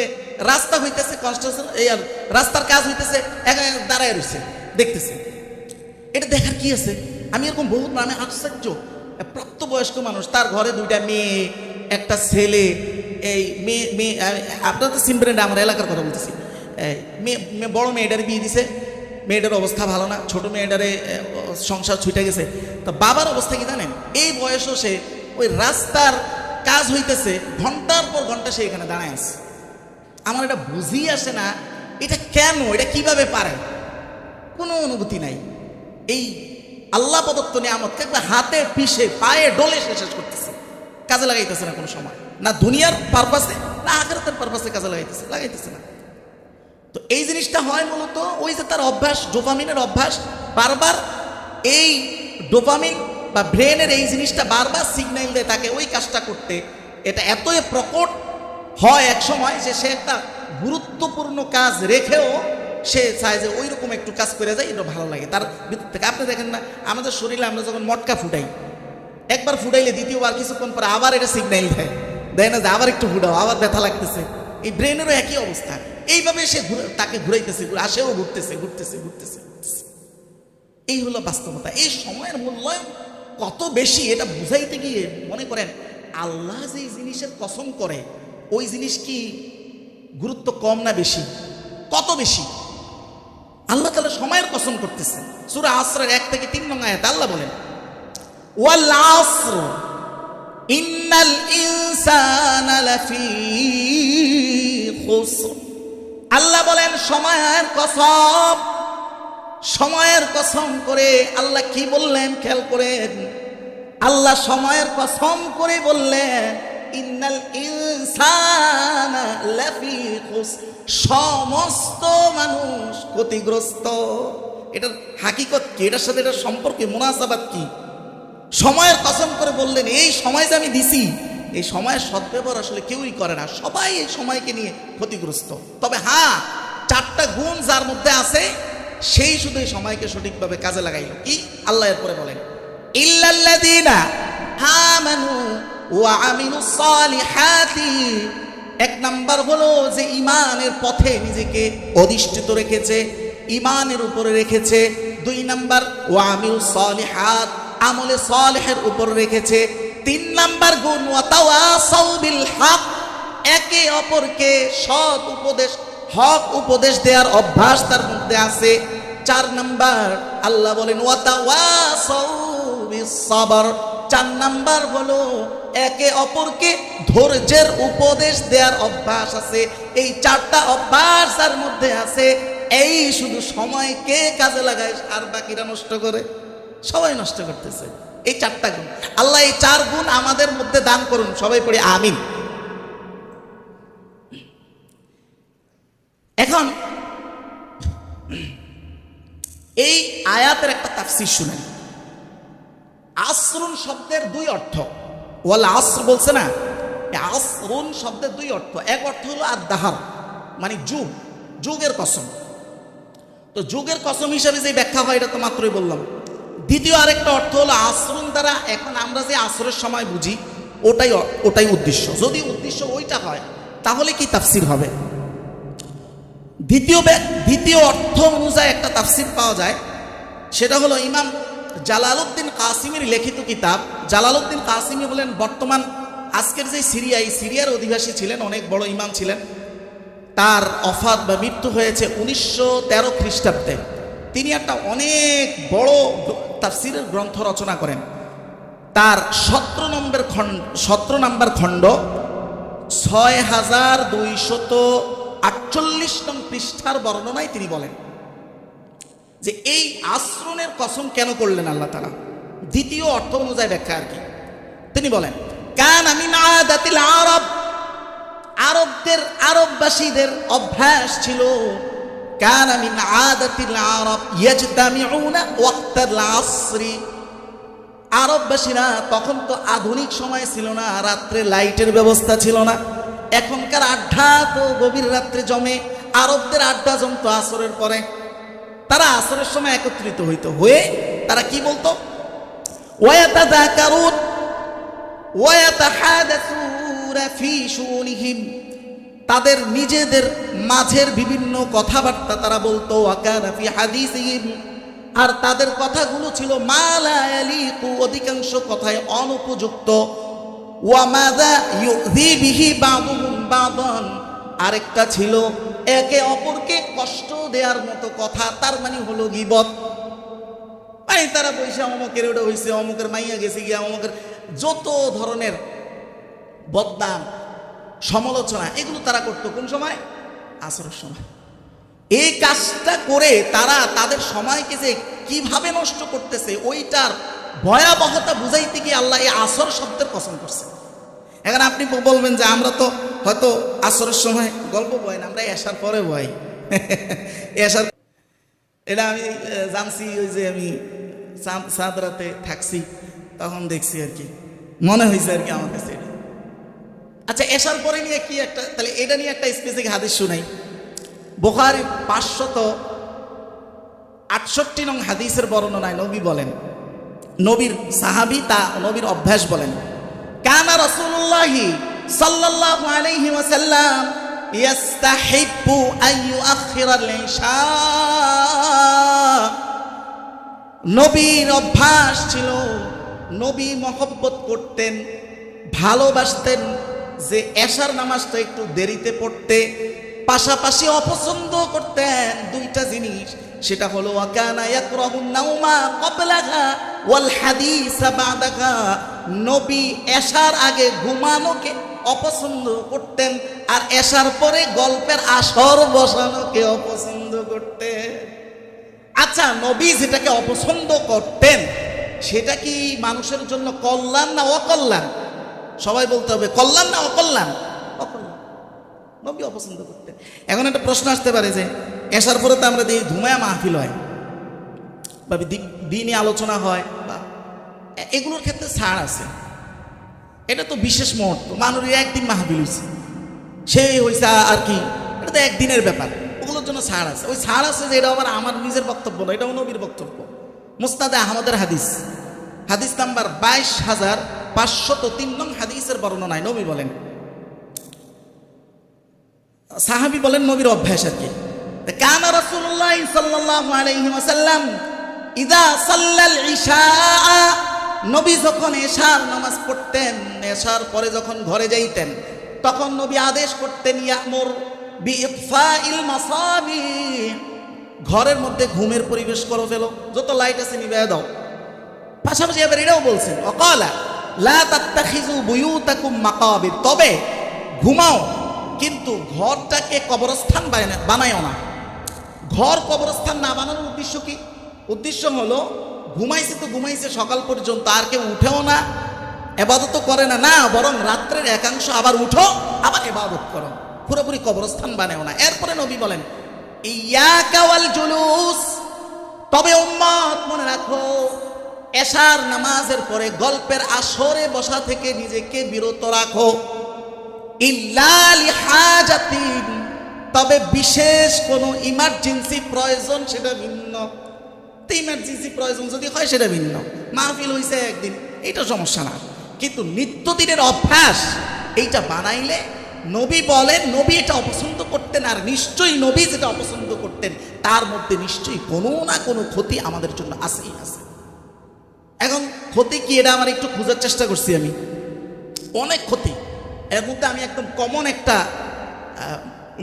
Speaker 1: রাস্তা হইতেছে, কনস্ট্রাকশন এই আর রাস্তার কাজ হইতেছে, দাঁড়ায় রয়েছে দেখতেছে, এটা দেখার কি আছে? আমি এরকম বহুত নামে আশ্চর্য, প্রাপ্তবয়স্ক মানুষ, তার ঘরে 2টা মেয়ে, একটা ছেলে। এই মেয়ে আপনারা তো চিনবেন, আমার এলাকার কথা বলতেছি। বড় মেয়েটারে বিয়ে দিছে, মেয়েটার অবস্থা ভালো না, ছোট মেয়েটারে সংসার ছুটে গেছে। তো বাবার অবস্থা কি জানেন? এই বয়সও সে ওই রাস্তার কাজ হইতেছে, ঘন্টার পর ঘন্টা সে এখানে দাঁড়ায় আছে। আমার এটা বুঝিয়ে আসে না, এটা কেন, এটা কিভাবে পারে? কোনো অনুভূতি নাই। এই আল্লাহ প্রদত্ত নিয়ামত একবার হাতে পিষে পায়ে ডলে শেষ করতেছে। কাজে লাগাইতেছে না কোনো সময়, না দুনিয়ার পারপাসে না আখিরাতের পারপাসে কাজে লাগাইতেছে না। তো এই জিনিসটা হয় মূলত ওই যে তার অভ্যাস, ডোপামিনের অভ্যাস, বারবার এই ডোপামিন বা ব্রেনের এই জিনিসটা বারবার সিগন্যাল দেয় তাকে ওই কাজটা করতে। এটা এতই প্রকট হয় এক সময় যে সে একটা গুরুত্বপূর্ণ কাজ রেখেও সে চায় যে ওই রকম একটু কাজ করে যায়, এটা ভালো লাগে তার ভিতর থেকে। আপনি দেখেন না আমাদের শরীরে আমরা যখন মটকা ফুটাই, একবার ফুটাইলে দ্বিতীয়বার কিছুক্ষণ পরে আবার এটা সিগন্যাল দেয় না যে আবার একটু ফুটাও, আবার ব্যথা লাগতেছে। এই ব্রেনেরও একই অবস্থা, এইভাবে সে তাকে ঘুরাইতেছে, আসেও ঘুরতেছে। এই হলো বাস্তবতা। এই সময়ের মূল্যায়ন কত বেশি এটা বুঝাইতে গিয়ে মনে করেন আল্লাহ যে জিনিসের কসম করে ওই জিনিস কি গুরুত্ব কম না বেশি? কত বেশি! আল্লাহ তাআলা সময়ের কসম করতেছেন। সূরা আসরের 1 থেকে 3 নং আয়াতে আল্লাহ বলেন, ওয়াল আসর ইন্নাল ইনসানা লাফি খুসর। আল্লাহ বলেন সময়ের কসম করে আল্লাহ কি বললেন খেয়াল করেন। আল্লাহ সময়ের কসম করে বললেন ইন্নাল ইনসানা লাফি খুসর, সমস্ত মানুষ ক্ষতিগ্রস্ত। এটার হাকিকত কি? এটার সাথে এটার সম্পর্কে মুনাসাবাত কি? সময়ের কসম করে বললেন এই সময় যে আমি দিছি, এই সময়ের সদ্ব্যবহার আসলে কেউই করে না, সবাই এই সময়কে নিয়ে ক্ষতিগ্রস্ত। তবে হ্যাঁ, 4টা গুণ যার মধ্যে আছে সেই শুধু এই সময়কে সঠিকভাবে কাজে লাগাইল। কি? আল্লাহ এরপরে বলেন ইল্লাল্লাযীনা আমানু ওয়া আমিলুস সালিহাতি। 1 নাম্বার হলো যে ঈমানের পথে নিজেকে অধিষ্ঠিত রেখেছে, ঈমানের উপরে রেখেছে। 2 নাম্বার ওয়া আমিলুস সালিহাত, আমলে সালেহের উপর রেখেছে। 3 নাম্বার গুণ ওয়া তাওয়াসাউ বিল হক, একে অপরকে সৎ উপদেশ, হক উপদেশ দেওয়ার অভ্যাস তার মধ্যে আছে। 4 নাম্বার আল্লাহ বলেন ওয়া তাওয়াসাউ বিস সাবর, 4 নাম্বার হলো একে অপরকে ধৈর্যের উপদেশ দেওয়ার অভ্যাস আছে। এই 4টা অভ্যাস তার মধ্যে আছে। এই শুধু সময়কে কাজে লাগায় আর বাকিরা নষ্ট করে, সবাই নষ্ট করতেছে। এই 4টা গুণ আল্লাহ এই 4 গুণ আমাদের মধ্যে দান করুন। সবাই পড়ি আমিন। এখন এই আয়াতের একটা তাফসীর শুনেন। আসরুন শব্দের 2 অর্থ। ওয়াল আসর বলছে না, আসরুন শব্দের 2 অর্থ। এক অর্থ হলো আদ-দাহার, মানে যুগ, যুগের কসম। তো যুগের কসম হিসাবে যে ব্যাখ্যা হয় এটা তো মাত্রই বললাম। দ্বিতীয় আরেকটা অর্থ হলো আসরুন দ্বারা এখন আমরা যে আসরের সময় বুঝি ওটাই উদ্দেশ্য। যদি উদ্দেশ্য ওইটা হয় তাহলে কি তাফসীর হবে? দ্বিতীয় অর্থ অনুযায়ী একটা তাফসীর পাওয়া যায়, সেটা হলো ইমাম জালালউদ্দিন কাসিমির লিখিত কিতাব। জালালউদ্দিন কাসিমি হলেন বর্তমান আজকের যে সিরিয়া, এই সিরিয়ার অধিবাসী ছিলেন, অনেক বড় ইমাম ছিলেন। তার অফাত বা মৃত্যু হয়েছে 1913 খ্রিস্টাব্দে। তিনি একটা অনেক বড় তাফসীরের গ্রন্থ রচনা করেন। তার 17 নম্বর খণ্ড 6248 নং পৃষ্ঠার বর্ণনায় তিনি বলেন যে এই আসরুনের কসম কেন করলেন আল্লাহ তাআলা। দ্বিতীয় অর্থ অনুযায়ী ব্যাখ্যা আর কি। তিনি বলেন কানা মিন আদাতিল আরব, আরববাসীদের অভ্যাস ছিল, কানা মিন আদাতিল আরব ইয়াজতামিউনা ওয়াক্তাল আসরি। আরববাসীরা তখন তো আধুনিক সময় ছিল না, রাত্রে লাইটের ব্যবস্থা ছিল না। এখনকার আড্ডা তো গভীর রাত্রে জমে। আরবদের আড্ডা জমতো আসরের পরে। তারা আসরের সময় একত্রিত হয়ে তারা কি বলতো, ওয়ায়াতাযাকারুন ওয়ায়াতাহাদাসুনা ফি শুনিহিম, তাদের নিজেদের মাঝের বিভিন্ন কথাবার্তা তারা বলতো। ওয়াকানা ফি হাদিসিহিম, আর তাদের কথাগুলো ছিল মা লা ইয়ালিকু, অধিকাংশ কথায় অনুপযুক্ত। ওয়া মাযা ইউযী বিহি বাযুহুম বাযান, আরেকটা ছিল একে অপরকে কষ্ট দেওয়ার মতো কথা, তার মানে হলো গীবত। মানে তারা বৈশা অমুকের ওটা হয়েছে, অমুকের মাইয়া গেছে গিয়া, অমুকের যত ধরনের বদনাম সমালোচনা এগুলো তারা করতো কোন সময়? আসরের সময়। এই কাজটা করে তারা তাদের সময়কে যে কিভাবে নষ্ট করতেছে ওইটার ভয়াবহতা বুঝাইতে গিয়ে আল্লাহ এই আসর শব্দের কসম করছে। এখন আপনি বলবেন যে আমরা তো হয়তো আসরের সময় গল্প বই না, আমরা এসার পরে বই। এসার এটা আমি জানছি, ওই যে আমি সাদরাতে থাকছি তখন দেখছি আর কি, মনে হয়েছে আর কি আমার কাছে এটা। আচ্ছা, এসার পরে নিয়ে কি একটা, তাহলে এটা নিয়ে একটা স্পেসিফিক হাদিস শুনাই। বুখারী 568 নং হাদিসের বর্ণনায় নবী বলেন, নবীর সাহাবী তা নবীর অভ্যাস বলেন, কানা রাসূলুল্লাহি সাল্লাল্লাহু আলাইহি ওয়াসাল্লাম ইয়াস্তাহিব্বু আন ইউআখিরাল ইশা। নবীর অভ্যাস ছিল, নবী মহব্বত করতেন, ভালোবাসতেন যে এশার নামাজটা একটু দেরিতে পড়তে, পাশাপাশি অপছন্দ করতেন দুইটা জিনিস, সেটা হলো ওয়াকানা ইয়াকরাহুন নাওমা ক্বাবলাহা ওয়াল হাদিসা বাদাহা। নবী এশার আগে ঘুমানোকে অপছন্দ করতেন, আর এশার পরে গল্পের আসর বসানোকে অপছন্দ করতেন। আচ্ছা, নবী যেটাকে অপছন্দ করতেন সেটা কি মানুষের জন্য কল্যাণ না অকল্যাণ? সবাই বলতে হবে কল্যাণ না অকল্যাণ? অকল্যাণ। নবী অপছন্দ করতেন। এখন একটা প্রশ্ন আসতে পারে যে এসার পরে তো আমরা দেখি ধুমায়া মাহফিল হয় বা দিনই আলোচনা হয়, বা এগুলোর ক্ষেত্রে ছাড় আছে। এটা তো বিশেষ মুহূর্ত, মানুষের একদিন মাহফিল হয়েছে, সেই হয়েছে আর কি, এটা তো একদিনের ব্যাপার, ওগুলোর জন্য ছাড় আছে। ওই ছাড় আছে যে এটা আবার আমার নিজের বক্তব্য না, এটাও নবীর বক্তব্য। মুসনাদে আহমদের হাদিস, হাদিস নাম্বার 22,503 নং হাদিসের বর্ণনায় নবী বলেন, সাহাবী বলেন নবীর অভ্যাস আর কি, কানা রাসূলুল্লাহ সাল্লাল্লাহু আলাইহি ওয়াসাল্লাম ইযা সাল্লাল ইশা। নবী যখন এশার নামাজ পড়তেন, এশার পরে যখন ঘরে যাইতেন, তখন নবী আদেশ করতেন ইয়ামুর বিইতফাইল মাসাবি, ঘরের মধ্যে ঘুমের পরিবেশ করে ফেলো, যত লাইট আছে নিভিয়ে দাও। পাশাপাশি এবার এটাও বলছেন ওয়াকালা লা তাত্তাখিযু বুয়ুতাকুম মাকাবির, তবে ঘুমাও কিন্তু ঘরটাকে কবরস্থান বানায়ও না। ঘর কবরস্থান না বানানোর উদ্দেশ্য কি? উদ্দেশ্য হলো ঘুমাইছে তো ঘুমাইছে সকাল পর্যন্ত, আর কেউ উঠেও না, এবাদতও করে না, না বরং রাত্রের একাংশ আবার উঠো, আবার এবাদত করো, পুরোপুরি কবরস্থান বানায়ও না। এরপরে নবী বলেন ইয়াকা ওয়াল জুলুস, তবে উম্মত মনে রাখো এশার নামাজের পরে গল্পের আসরে বসা থেকে নিজেকে বিরত রাখো। ইল্লা লিহাজাতিন, তবে বিশেষ কোনো ইমার্জেন্সি প্রয়োজন সেটা ভিন্ন। তো ইমার্জেন্সি প্রয়োজন যদি হয় সেটা ভিন্ন, মাহফিল হইছে একদিন এটা সমস্যা না, কিন্তু নিত্যদিনের অভ্যাস এইটা বানাইলে নবী বলেন নবী এটা অপছন্দ করতেন, আর নিশ্চয়ই নবী যেটা অপছন্দ করতেন তার মধ্যে নিশ্চয়ই কোনো না কোনো ক্ষতি আমাদের জন্য আছেই আছে। এখন ক্ষতি কি এটা আমার একটু খোঁজার চেষ্টা করছি আমি, অনেক ক্ষতি। এর মধ্যে আমি একদম কমন একটা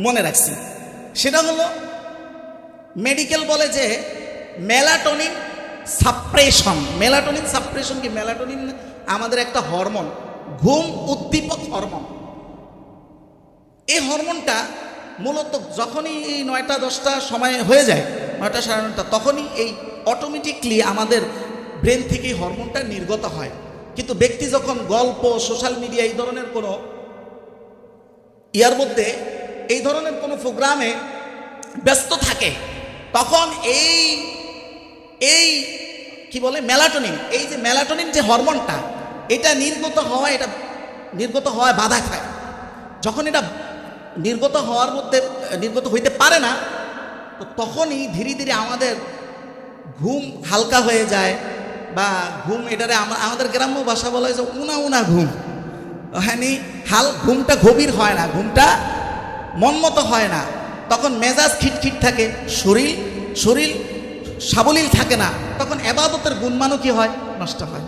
Speaker 1: মনে রাখছি, সেটা হলো মেডিকেল বলে যে মেলাটোনিন সাপ্রেশন। মেলাটোনিন সাপ্রেশন কি? মেলাটোনিন আমাদের একটা হরমোন, ঘুম উদ্দীপক হরমোন। এই হরমোনটা মূলত যখনই এই 9টা-10টা সময় হয়ে যায়, 9টা সাড়ে 9টা, তখনই এই অটোমেটিকলি আমাদের ব্রেন থেকে এই হরমোনটা নির্গত হয়। কিন্তু ব্যক্তি যখন গল্প, সোশ্যাল মিডিয়া এই ধরনের কোনো ইয়ার মধ্যে, এই ধরনের কোনো প্রোগ্রামে ব্যস্ত থাকে, তখন এই কি বলে মেলাটোনিন, এই যে মেলাটোনিন যে হরমোনটা, এটা নির্গত হওয়ায় বাধা খায়। যখন এটা নির্গত হইতে পারে না, তো তখনই ধীরে ধীরে আমাদের ঘুম হালকা হয়ে যায়, বা ঘুম এটারে আমাদের গ্রাম্য ভাষা বলা হয় যে উনা উনা ঘুম। হ্যাঁ, ঘুমটা গভীর হয় না, ঘুমটা মনমতো হয় না, তখন মেজাজ খিটখিট থাকে, শরীর সাবলীল থাকে না, তখন এবাদতের গুণমানও কি হয়? নষ্ট হয়।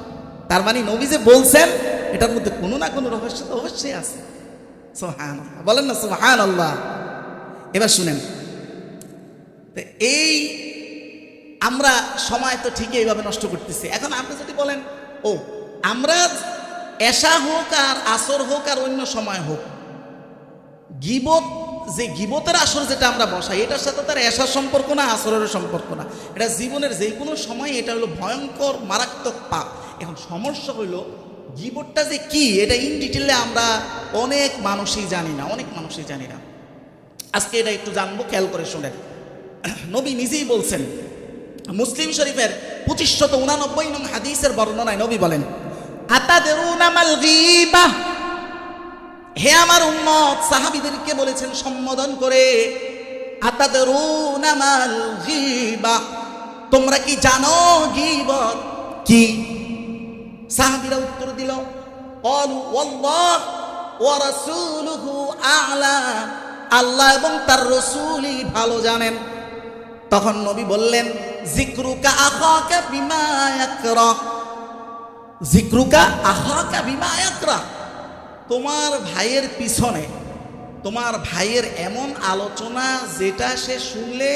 Speaker 1: তার মানে নবী যে বলছেন এটার মধ্যে কোনো না কোনো রহস্য তো অবশ্যই আছে। সুবহানাল্লাহ, বলেন না সুবহানাল্লাহ। এবার শুনেন, এই আমরা সময় তো ঠিকই এইভাবে নষ্ট করতেছি। এখন আপনি যদি বলেন ও আমরা এশা হোক আর আসর হোক আর অন্য সময় হোক, গিবতের আসর যেটা আমরা বসাই, এটার সাথে তার এশার সম্পর্ক না, আসরের সম্পর্ক না, এটা জীবনের যে কোনো সময়, এটা হলো ভয়ঙ্কর মারাত্মক পাপ। এখন সমস্যা হইল গীবতটা যে কি এটা ইন ডিটেলে আমরা অনেক মানুষই জানি না, আজকে এটা একটু জানবো, খেয়াল করে শুনেন। নবী নিজেই বলছেন, মুসলিম শরীফের 2589 নং হাদিসের বর্ণনায় নবী বলেন, আতাদরুনা মাল গীবা, হে আমার উম্মত, সাহাবীদেরকে বলেছেন সম্বোধন করে, আতাদরুনা মাল গীবা, তোমরা কি জানো গীবত কি? সাহাবীরা উত্তর দিল, ক্বালু ওয়াল্লাহ ওয়া রাসূলুহু আ'লা, আল্লাহ এবং তার রাসূলই ভালো জানেন। তখন নবী বললেন, যিকরুকা আখাকা বিমা ইয়াকরাহ, যিকরুকা আখাকা বিমা ইয়াকরাহ, তোমার ভাইয়ের পিছনে তোমার ভাইয়ের এমন আলোচনা যেটা সে শুনলে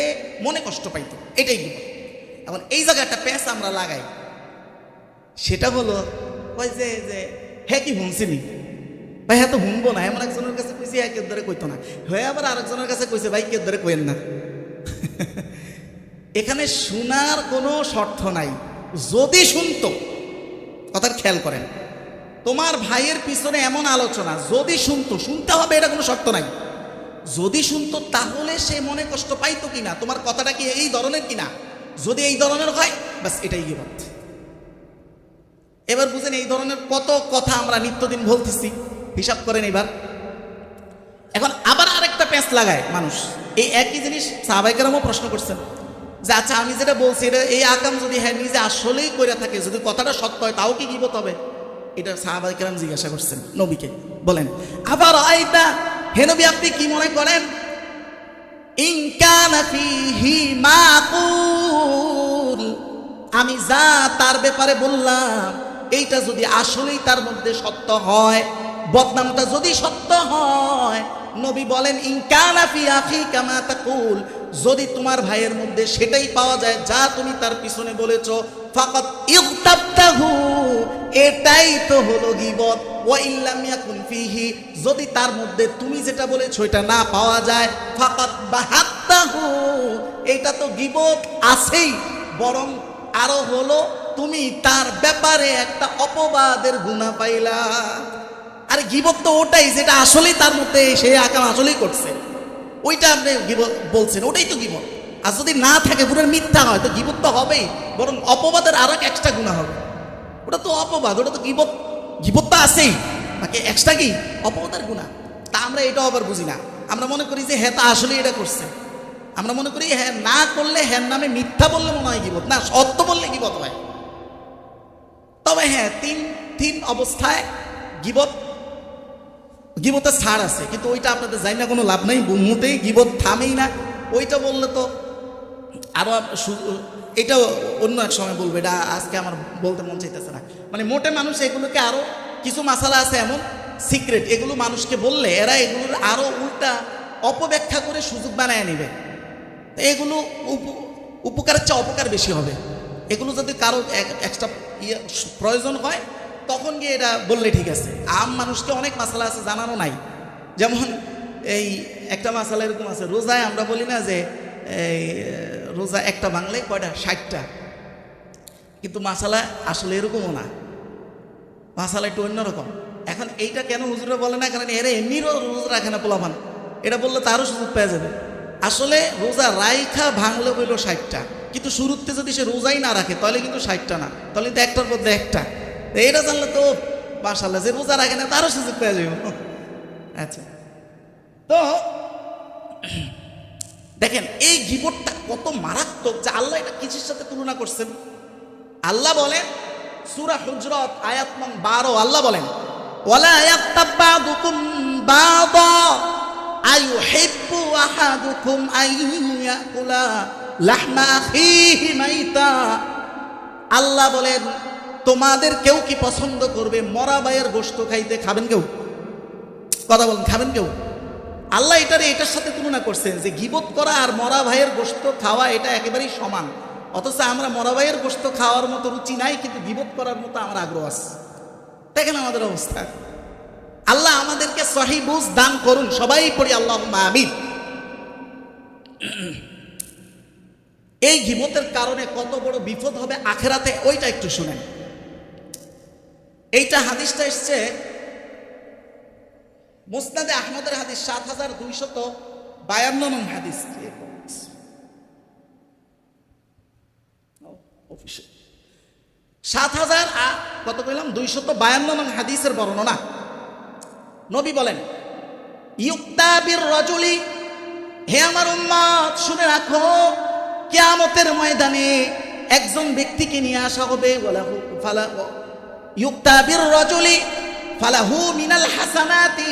Speaker 1: মনে কষ্ট পাইত, এটাই গীবত। এখন এই জায়গায় একটা প্যাঁচ আমরা লাগাই, সেটা হলো ওই যে হ্যাঁ কি শুনছিনি ভাই, হ্যাঁ তো শুনবো না, এমন একজনের কাছে কইছি হ্যাঁ কেউ ধরে কইতো না, হয়ে আবার আরেকজনের কাছে কইছে ভাই কেউ ধরে কইেন না। এখানে শোনার কোনো শর্ত নাই, যদি শুনতো, কথার খেয়াল করেন, তোমার ভাইয়ের পিছনে এমন আলোচনা যদি শুনতো, শুনতে হবে এটা কোনো শর্ত নাই, যদি শুনতো তাহলে সে মনে কষ্ট পাইতো কিনা, তোমার কথাটা কি এই ধরনের কিনা, যদি এই ধরনের হয় বাস এটাই গীবত। এবার বুঝেন এই ধরনের কত কথা আমরা নিত্যদিন বলতেছি, হিসাব করেন এবার। এখন আবার আরেকটা প্যাঁচ লাগায় মানুষ, এই একই জিনিস সাহাবায়ে কেরামও প্রশ্ন করছেন যে আচ্ছা আমি যেটা বলছি এটা এই আকাম যদি হ্যাঁ নিজে আসলেই করে থাকে, যদি কথাটা সত্য হয় তাও কি গীবত হবে? এটা সাহাবায়ে কেরাম জিজ্ঞাসা করছেন নবীকে, বলেন আবার আইতা, হে নবী আপনি কি মনে করেন, ইন কানা ফীহি মাকুল, আমি যা তার ব্যাপারে বললাম এইটা যদি আসলেই তার মধ্যে সত্য হয়, বদনামটা যদি সত্য হয়, নবী বলেন ইন কানা ফি আখিকা মা তাকুল, যদি তোমার ভাইয়ের মধ্যে সেটাই পাওয়া যায় যা তুমি তার পিছনে বলেছো, ফাকাত ইগতাবতাহু, এটাই তো হলো গীবত। ওয়া ইল্লাম ইয়াকুন ফিহি, যদি তার মধ্যে তুমি যেটা বলেছো এটা না পাওয়া যায়, ফাকাত বাহাত্তাহু, এটা তো গীবত আছেই, বরং আরো হলো তুমি তার ব্যাপারে একটা অপবাদের গুনাহ পাইলা। আরে গীবত তো ওটাই যেটা আসলেই তার মধ্যে সে আকাম আসলেই করছে, ওইটা আপনি গীবত বলছেন, ওটাই তো গীবত। আর যদি না থাকে পুরো মিথ্যা হয় তো গীবত তো হবেই, বরং অপবাদের আরো এক্সট্রা গুনাহ হবে, ওটা তো অপবাদ, ওটা তো গীবত, গীবত তো আছেই, বাকি এক্সট্রা কি অপবাদের গুনাহ। তা আমরা এটাও আবার বুঝি না, আমরা মনে করি যে হ্যাঁ তা আসলে এটা করছে, আমরা মনে করি হ্যাঁ না করলে হ্যাঁ নামে মিথ্যা বললে মনে হয় গীবত, না সত্য বললে গীবত হয়। তবে হ্যাঁ তিন অবস্থায় গীবতের ছাড় আছে, কিন্তু ওইটা আপনাদের যাই না কোনো লাভ নাই, মোটেই গীবত থামেই না। ওইটা বললে তো আরো এটাও অন্য এক সময় বলবো, এটা আজকে আমার বলতে মন চাইতেছে না। মানে মোটে মানুষ এগুলোকে আরো কিছু মাসালা আছে এমন সিক্রেট, এগুলো মানুষকে বললে এরা এগুলোর আরো উল্টা অপব্যাখ্যা করে সুযোগ বানায় নেবে, এগুলো উপকারের চেয়ে অপকার বেশি হবে। এগুলো যদি কারো এক্সট্রা প্রয়োজন হয় তখন গিয়ে এটা বললে ঠিক আছে। আম মানুষকে অনেক মাসালা আছে জানানো নাই, যেমন এই একটা মাসালা এরকম আছে, রোজায় আমরা বলি না যে এই রোজা একটা বাংলায় কয়টা 60টা, কিন্তু মাসালা আসলে এরকমও না, মাসালা একটু অন্যরকম। এখন এইটা কেন হুজুরে বলে না, কারণ এরা এমনি রোজা রাখে না পোলাপান, এটা বললে তারও সুযোগ পেয়ে যাবে। আসলে রোজা রাইখা ভাঙলে বলল 60টা, কিন্তু শুরুতে যদি সে রোজাই না রাখে তাহলে কিন্তু 60টা না, তাহলে কিন্তু একটার মধ্যে একটা। এইটা জানলে তো মাশাআল্লাহ, যে রোজা রাখে না তারও সুযোগ পেয়ে যাবে। আচ্ছা, তো দেখেন এই গীবতটা কত মারাত্মক যে আল্লাহ এটা কিসের সাথে তুলনা করছেন। আল্লাহ বলেন সূরা হুজরাত আয়াত নং 12, আল্লাহ বলেন ওয়ালা ইয়াক্তাব বা'দুকুম বা'দা আইয়ুহিব্বু আহাদুকুম আইয়াকুলা লাহমা আখিহি মাইতা। আল্লাহ বলেন তোমাদের কেউ কি পছন্দ করবে মরা ভাইয়ের গোশত খাইতে? খাবেন কেউ? কথা বলেন, খাবেন কেউ? আল্লাহ এটার সাথে তুলনা করছেন যে গীবত করা আর মরা ভাইয়ের গোশত খাওয়া এটা একেবারেই সমান। অথচ আমরা মরা ভাইয়ের গোশত খাওয়ার মতো রুচি নাই, কিন্তু গীবত করার মতো আমার আগ্রহ আছে। দেখেন আমাদের অবস্থা। আল্লাহ আমাদেরকে সহিহ বুঝ দান করুন, সবাই পড়ি আল্লাহুম্মা আমিন। এই গীবতের কারণে কত বড় বিপদ হবে আখেরাতে, ওইটা একটু শুনেন। এইটা হাদিসটা এসছে মুসনাদে আহমদের হাদিস ৭,২৫২ নং হাদিস। অফিসে ৭,০০০ কত কইলাম ২৫২ নং হাদিসের বর্ণনা। নবী বলেন, ইউক্তা বির রাজুলি, হে আমার উম্মত শুনে রাখো, কিয়ামতের ময়দানে একজন ব্যক্তিকে নিয়ে আসা হবে, ইউক্তা বির রাজুলি ফালাহু মিনাল হাসানাতি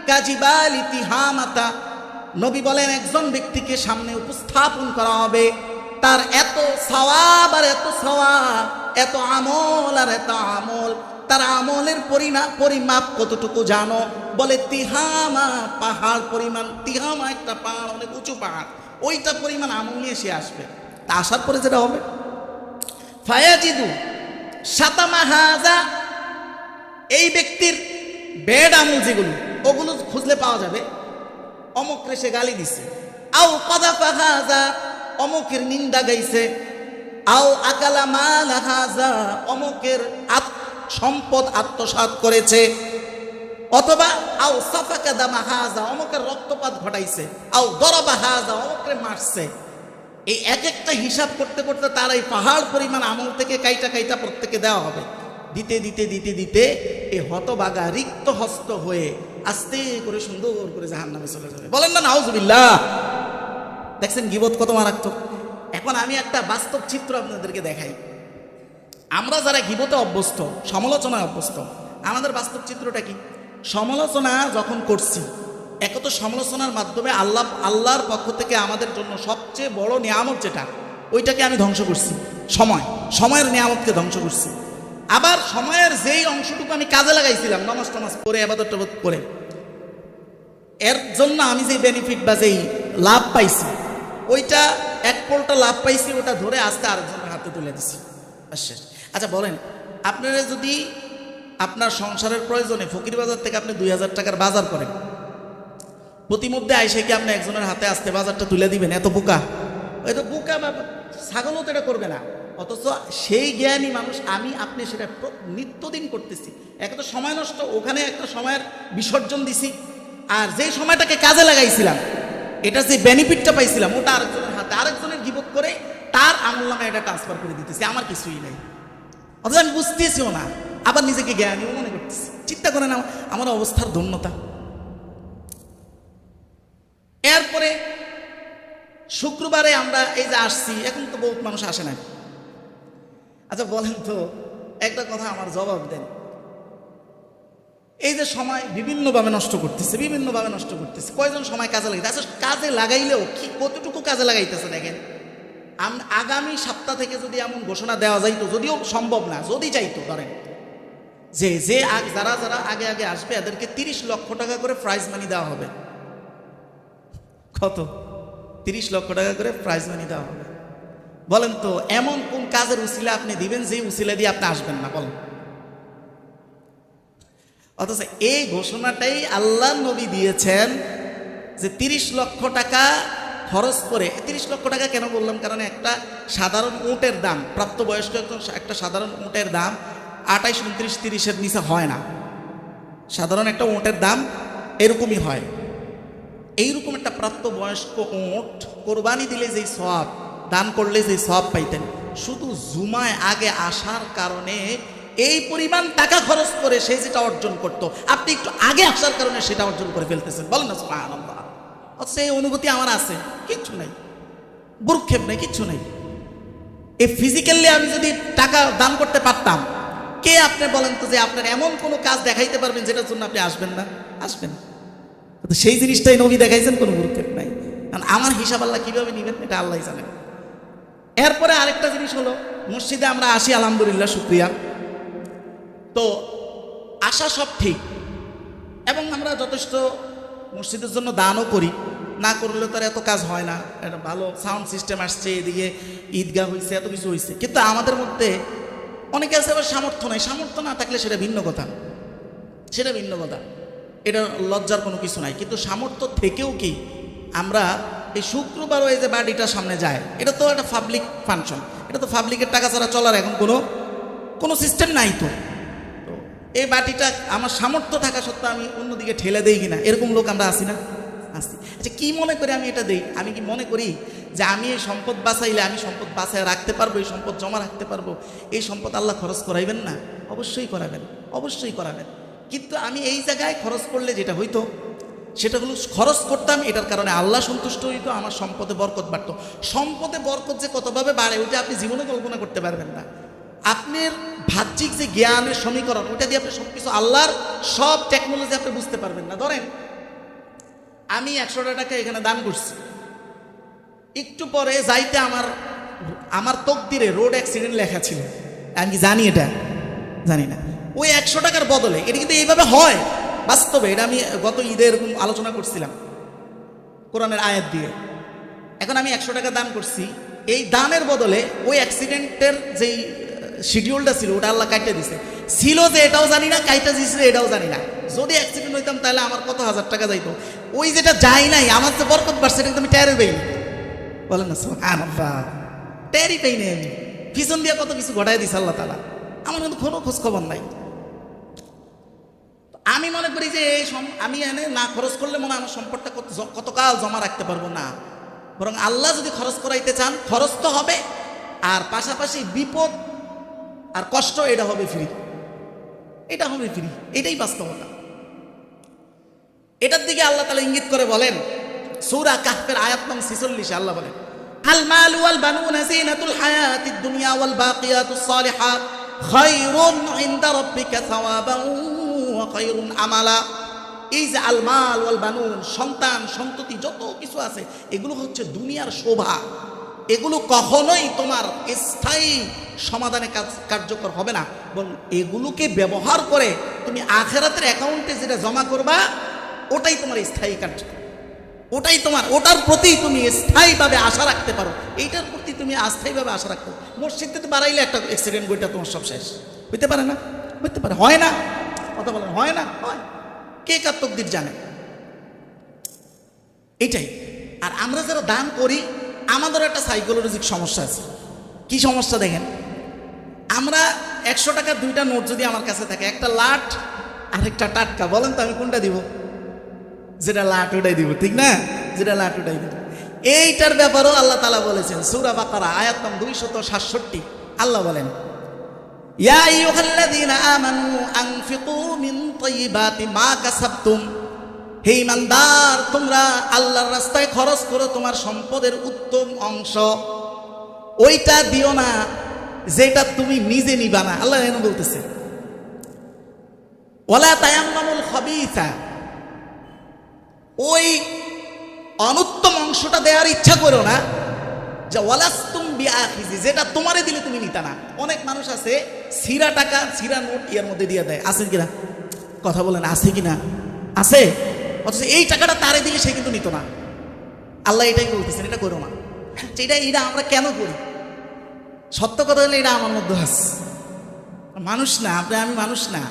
Speaker 1: কাজিবালি তিহামাতা। নবী বলেন, একজন ব্যক্তিকে সামনে উপস্থাপন করা হবে, তার এত সওয়াব আর এত সওয়াব, এত আমল আর এত আমল। তার আমলের পরিমাপ কতটুকু জানো? বলে তিহামা পাহাড় পরিমাণ। তিহামা একটা পাহাড়, অনেক উঁচু পাহাড়, ওইটা পরিমাণ আমল নিয়ে সে আসবে। তা আসার পরে যেটা হবে, ফায়াজিদু শাতামা হাযা, এই ব্যক্তির বেড আমল যেগুলো, ওগুলো খুঁজলে পাওয়া যাবে। অমুকরে সে গালি দিছে, আও কাযাফা হাযা, অমুকের নিন্দা গাইছে, আও আকালা মাল হাযা, অমুকের সম্পদ আত্মসাৎ করেছে, অথবা আও সাফাকা দামা হাযা, অমুকের রক্তপাত ঘটাইছে, আও দরাবা হাযা, অমুকরে মারছে। এই এক একটা হিসাব করতে করতে তার এই পাহাড় পরিমাণ আমল থেকে কাইটা কাইটা প্রত্যেকে দেওয়া হবে। দিতে দিতে দিতে দিতে এই হতবাগা রিক্ত হস্ত হয়ে আস্তে করে সুন্দর করে জাহান্নামে চলে যাবে। বলেন না নাউজুবিল্লাহ। দেখছেন গীবত কত মারাত্মক। এখন আমি একটা বাস্তব চিত্র আপনাদেরকে দেখাই। আমরা যারা গীবতে অভ্যস্ত, সমালোচনায় অভ্যস্ত, আমাদের বাস্তব চিত্রটা কি? সমালোচনা যখন করছি, একত সমালোচনার মাধ্যমে আল্লাহর পক্ষ থেকে আমাদের জন্য সবচেয়ে বড় নিয়ামত যেটা, ওইটাকে আমি ধ্বংস করছি। সময়ের নিয়ামতকে ধ্বংস করছি। আবার সময়ের যেই অংশটুকু আমি কাজে লাগাইছিলাম নামাজ টামাজ পড়ে, ইবাদত টাবাদত করে, এর জন্য আমি যে বেনিফিট বা যেই লাভ পাইছি, ওইটা এক পোলটা লাভ পাইছি, ওটা ধরে আস্তে আরেকজনের হাতে তুলে দিছি। আচ্ছা বলেন, আপনারা যদি আপনার সংসারের প্রয়োজনে ফকির বাজার থেকে আপনি ২০০০ টাকার বাজার করেন, প্রতিমধ্যে আইসে কি আপনি একজনের হাতে আসতে বাজারটা তুলে দিবেন? এত বোকা, এত বোকা বা ছাগলও তো এটা করবে না। অথচ সেই জ্ঞানী মানুষ আমি আপনি সেটা নিত্যদিন করতেছি। একটা সময় নষ্ট, ওখানে একটা সময়ের বিসর্জন দিছি, আর যেই সময়টাকে কাজে লাগাইছিলাম, এটা যে বেনিফিটটা পাইছিলাম, ওটা আরেকজনের হাতে, আরেকজনের গীবত করে তার আমল নামে এটা ট্রান্সফার করে দিতেছি। আমার কিছুই নাই, অথচ আমি বুঝতেছিও না, আবার নিজেকে জ্ঞানীও মনে করতেছি। চিন্তা করেন আমার অবস্থার ধন্যতা। এরপরে শুক্রবারে আমরা এই যে আসছি, এখন তো বহুত মানুষ আসে না। আচ্ছা বলেন তো, একটা কথা আমার জবাব দেন, এই যে সময় বিভিন্নভাবে নষ্ট করতেছে, কয়জন সময় কাজে লাগাইতে? আচ্ছা কাজে লাগাইলেও কি কতটুকু কাজে লাগাইতেছে দেখেন। আগামী সপ্তাহ থেকে যদি এমন ঘোষণা দেওয়া যাইতো, যদিও সম্ভব না, যদি চাইতো, ধরেন যে যারা যারা আগে আগে আসবে এদেরকে ৩০ লক্ষ টাকা করে প্রাইজ মানি দেওয়া হবে। কত? ৩০ লক্ষ টাকা করে প্রাইজ মানি দেওয়া হবে। বলেন তো এমন কোন কাজের উসিলা আপনি দিবেন যে উসিলা দিয়ে আপনি আসবেন না? বলেন। অথচ এই ঘোষণাটাই আল্লাহ নবী দিয়েছেন যে ৩০ লক্ষ টাকা খরচ করে। ৩০ লক্ষ টাকা কেন বললাম? কারণ একটা সাধারণ উটের দাম, প্রাপ্তবয়স্ক একটা সাধারণ উটের দাম ২৮, ২৯, ৩০-এর নিচে হয় না। সাধারণ একটা উটের দাম এরকমই হয়। এইরকম একটা প্রাপ্তবয়স্ক উট কোরবানি দিলে যেই সওয়াব, দান করলে যেই সওয়াব পাইতেন, শুধু জুমায় আগে আসার কারণে এই পরিমাণ টাকা খরচ করে সে যেটা অর্জন করত, আপনি একটু আগে আসার কারণে সেটা অর্জন করে ফেলতেছেন। বলেন না সুবহানাল্লাহ। সেই অনুভূতি আমার আছে, কিচ্ছু নাই, ভ্রুক্ষেপ নেই, কিচ্ছু নেই। এই ফিজিক্যালি আমি যদি টাকা দান করতে পারতাম, কে আপনি বলেন তো যে আপনার এমন কোনো কাজ দেখাইতে পারবেন যেটার জন্য আপনি আসবেন না? আসবেন। সেই জিনিসটাই নবী দেখাইছেন, কোনো ভ্রুক্ষেপ নাই। কারণ আমার হিসাব আল্লাহ কিভাবে নেবেন এটা আল্লাহ জানেন। এরপরে আরেকটা জিনিস হলো, মসজিদে আমরা আসি, আলহামদুলিল্লাহ, শুকরিয়া। তো আসা সব ঠিক, এবং আমরা যথেষ্ট মসজিদের জন্য দানও করি, না করলে তো আর এত কাজ হয় না। একটা ভালো সাউন্ড সিস্টেম আসছে, এদিকে ঈদগাহ হয়েছে, এত কিছু হয়েছে। কিন্তু আমাদের মধ্যে অনেকে আছে আবার সামর্থ্য নাই। সামর্থ্য না থাকলে সেটা ভিন্ন কথা, এটা লজ্জার কোনো কিছু নাই। কিন্তু সামর্থ্য থেকেও কি আমরা এই শুক্রবার ওই যে বাড়িটা সামনে যায়, এটা তো একটা পাবলিক ফাংশন, এটা তো পাবলিকের টাকা ছাড়া চলার এখন কোনো সিস্টেম নাই। তো এই বাটিটা আমার সামর্থ্য থাকা সত্ত্বেও আমি অন্যদিকে ঠেলে দেই কিনা, এরকম লোক আমরা আছি না? আসি। আচ্ছা, কি মনে করে আমি এটা দেই? আমি কি মনে করি যে আমি এই সম্পদ বাঁচাইলে আমি সম্পদ বাঁচায় রাখতে পারবো, এই সম্পদ জমা রাখতে পারবো, এই সম্পদ আল্লাহ খরচ করাইবেন না? অবশ্যই করাবেন, অবশ্যই করাবেন। কিন্তু আমি এই জায়গায় খরচ করলে যেটা হইতো সেটা হলো, খরচ করতাম এটার কারণে আল্লাহ সন্তুষ্ট হইতো, আমার সম্পদে বরকত বাড়তো। সম্পদে বরকত যে কতভাবে বাড়ে ওইটা আপনি জীবনে কল্পনা করতে পারবেন না। আপনার বাহ্যিক যে জ্ঞানের সমীকরণ, ওটা দিয়ে আপনি সব কিছু, আল্লাহর সব টেকনোলজি আপনি বুঝতে পারবেন না। ধরেন আমি 100 টাকা এখানে দান করছি, একটু পরে যাইতে আমার তকদিরে রোড অ্যাক্সিডেন্ট লেখা ছিল, আমি কি জানি? এটা জানি না। ওই 100 টাকার বদলে, এটা কিন্তু এইভাবে হয় বাস্তবে, এটা আমি গত ঈদে এরকম আলোচনা করছিলাম কোরআনের আয়াত দিয়ে। এখন আমি 100 টাকা দান করছি, এই দানের বদলে ওই অ্যাক্সিডেন্টের যেই শিডিউলটা ছিল ওটা আল্লাহ কাটতে দিছে। ছিল যে এটাও জানি না, কাইটা দিয়েছিল এটাও জানি না। যদি অ্যাক্সিডেন্ট হইতাম তাহলে আমার কত হাজার টাকা যাইতো। ওই যেটা যাই নাই, আমার যে বরকত বাড়ছে এটা কিন্তু আমি টেরই পাইনি। বলেন না সুবহানাল্লাহ, টেরই পাইনি আমি। পিছন দিয়ে কত কিছু ঘটাই দিছে আল্লাহ তাআলা, আমার কিন্তু কোনো খোঁজ খবর নাই। আমি মনে করি যে আমি এনে না খরচ করলে মনে হয় আমার সম্পদটা কতকাল জমা রাখতে পারবো না। বরং আল্লাহ যদি খরচ করাইতে চান, খরচ তো হবে, আর পাশাপাশি বিপদ আর কষ্ট এটা হবে ফ্রি, এটা হবে ফ্রি। এটাই বাস্তবতা। এটার দিকে আল্লাহ তাআলা ইঙ্গিত করে বলেন সূরা কাহফের আয়াত নং 46 আল্লাহ বলেন, আল মাল ওয়াল বানুনা জিনাতুল হায়াতিদ দুনিয়া ওয়াল বাকিয়াতুস সালিহাত খায়রুন ইনদা রাব্বিকা সাওয়াবান ওয়া খায়রুন আমালা। এই যে আল মাল ওয়াল বানুন, সন্তান সন্ততি যত কিছু আছে, এগুলো হচ্ছে দুনিয়ার শোভা। এগুলো কখনোই তোমার স্থায়ী সমাধানে কার্যকর হবে না, বরং এগুলোকে ব্যবহার করে তুমি আখিরাতের অ্যাকাউন্টে যেটা জমা করবা ওটাই তোমার স্থায়ী কার্য, ওটাই তোমার, ওটার প্রতি তুমি স্থায়ীভাবে আশা রাখতে পারো, এইটার প্রতি তুমি অস্থায়ীভাবে আশা রাখতে পারো। মসজিদে বাড়াইলে একটা অ্যাক্সিডেন্ট বইটা তোমার সব শেষ হইতে পারে না? হইতে পারে, হয় না? কথা বলেন, হয় না? হয়। কে কার তকদির জানে? এটাই। আর আমরা যারা দান করি, আমাদের একটা সাইকোলজিক সমস্যা আছে। কি সমস্যা দেখেন, আমরা 100 টাকার 2টা নোট যদি আমার কাছে থাকে, একটা লাট আর একটা টাটকা, বলেন তো আমি কোনটা দিব? যেটা লাট ওটাই দিব, ঠিক না? যেটা লাট ওটাই দিব। এইটার ব্যাপারেও আল্লাহ তাআলা বলেছেন সূরা বাকারা আয়াত নং 267। আল্লাহ বলেন, ইয়া আইয়ুহাল্লাযীনা আমানু আনফিকু মিন তাইয়্যিবাতি মা কাসাবতুম, হে ঈমানদার তোমরা আল্লাহর রাস্তায় খরচ করো তোমার সম্পদের উত্তম অংশ, ওইটা দিও না যেটা তুমি নিজে নিবা না। আল্লাহ এনে বলতেছে, ওয়ালা তায়াম্মামুল খাবিসা, ওই অনুত্তম অংশটা দেওয়ার ইচ্ছা করো না, যে ওয়ালাস্তুম বিআখিজি, যেটা তোমারে দিলে তুমি নিতা না। অনেক মানুষ আছে ছিঁড়া টাকা, ছিঁড়া নোট এর মধ্যে দিয়ে দেয়, আছে কিনা? কথা বলেন, আছে কিনা? আছে। অথচ এই টাকাটা তারে দিলে সে কিন্তু নিত না। আল্লাহ এটাই বলতেছেন, এটা করো না। এটা আমরা কেন করি? সত্য কথা হলে এটা আমার মধ্যে আছে, মানুষ না আপনি, আমি মানুষ না,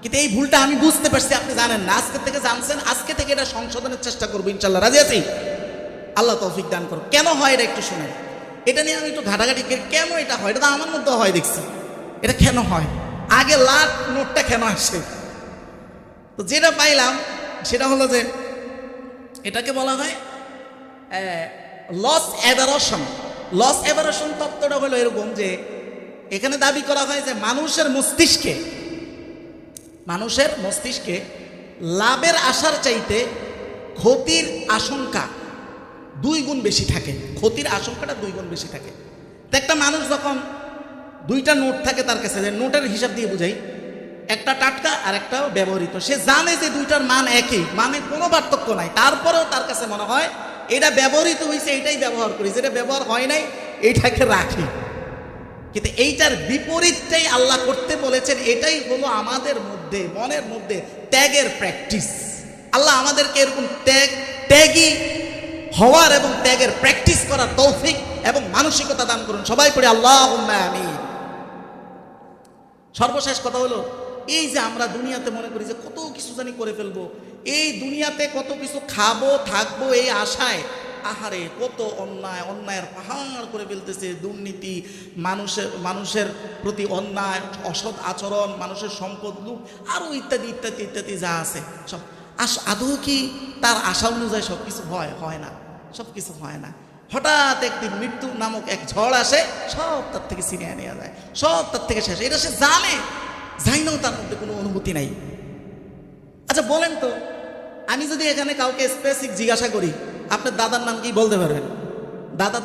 Speaker 1: কিন্তু এই ভুলটা আমি বুঝতে পারছি, আপনি জানেন না, আজকে থেকে জানছেন, আজকে থেকে এটা সংশোধনের চেষ্টা করবো ইনশাল্লাহ। রাজি আছি? আল্লাহ তৌফিক দান করো। কেন হয় এটা একটু শুনেন, এটা নিয়ে আমি একটু ঘাটাঘাটি করি, কেন এটা হয়? এটা তো আমার মধ্যে হয় দেখছি, এটা কেন হয়? আগে লাট নোটটা কেন আসে? তো যেটা পাইলাম সেটা হলো যে এটাকে বলা হয় লস অ্যাভারেশন। লস অ্যাভারেশন তত্ত্বটা হলো এরকম যে এখানে দাবি করা হয় যে মানুষের মস্তিষ্কে লাভের আশার চাইতে ক্ষতির আশঙ্কা 2 গুণ বেশি থাকে, ক্ষতির আশঙ্কাটা 2 গুণ বেশি থাকে। তো একটা মানুষ যখন 2টা নোট থাকে তার কাছে, যে নোটের হিসাব দিয়ে বুঝাই, একটা টাটকা আর একটা ব্যবহৃত, সে জানে যে 2টার মান একই, মানে কোনো পার্থক্য নাই, তারপরেও তার কাছে মনে হয় এটা ব্যবহৃত হয়েছে, এইটাই ব্যবহার করি, যেটা ব্যবহার হয় নাই এইটাকে রাখি। কিন্তু এইটার বিপরীতটাই আল্লাহ করতে বলেছেন। এটাই হলো আমাদের মধ্যে, মনের মধ্যে ত্যাগের প্র্যাকটিস। আল্লাহ আমাদেরকে এরকম ত্যাগী হওয়ার এবং ত্যাগের প্র্যাকটিস করার তৌফিক এবং মানসিকতা দান করুন। সবাই পড়ে আল্লাহুম্মা আমিন। সর্বশেষ কথা হলো, এই যে আমরা দুনিয়াতে মনে করি যে কত কিছু জানি করে ফেলবো, এই দুনিয়াতে কত কিছু খাবো থাকবো এই আশায় আহারে কত অন্যায়, অন্যায়ের পাহাড় করে ফেলতেছে, দুর্নীতি, মানুষের প্রতি অন্যায়, অসৎ আচরণ, মানুষের সম্পদ লুট, আরও ইত্যাদি ইত্যাদি ইত্যাদি যা আছে সব। আদৌ কি তার আশা অনুযায়ী সব কিছু হয় না, সব কিছু হয় না। হঠাৎ একদিন মৃত্যু নামক এক ঝড় আসে, সব তার থেকে ছিনিয়ে নেওয়া যায়, সব তার থেকে শেষ। এটা সে জানে, জানেও তার মধ্যে কোনো অনুভূতি নাই। আচ্ছা বলেন তো, আমি যদি এখানে কাউকে স্পেসিফিক জিজ্ঞাসা করি আপনার দাদার নাম কি বলতে পারবেন?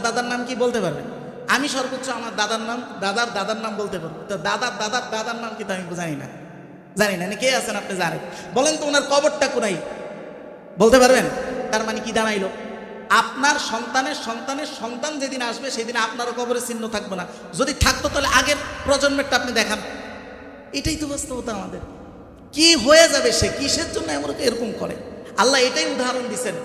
Speaker 1: দাদার নাম কি বলতে পারবেন? আমি সর্বোচ্চ আমার দাদার নাম বলতে পারবো। তো দাদার নাম কি তো আমি জানি না। কে আছেন আপনি জানেন? বলেন তো ওনার কবরটা কোনাই বলতে পারবেন? তার মানে কি দাঁড়াইলো, আপনার সন্তানের সন্তানের সন্তান যেদিন আসবে সেদিন আপনারও কবরের চিহ্ন থাকবে না। যদি থাকতো তাহলে আগের প্রজন্মেরটা আপনি দেখান। এটাই তো বাস্তবতা আমাদের। কি হয়ে যাবে সে, কিসের জন্য এরকম করে? আল্লাহ এটাই উদাহরণ দিচ্ছেন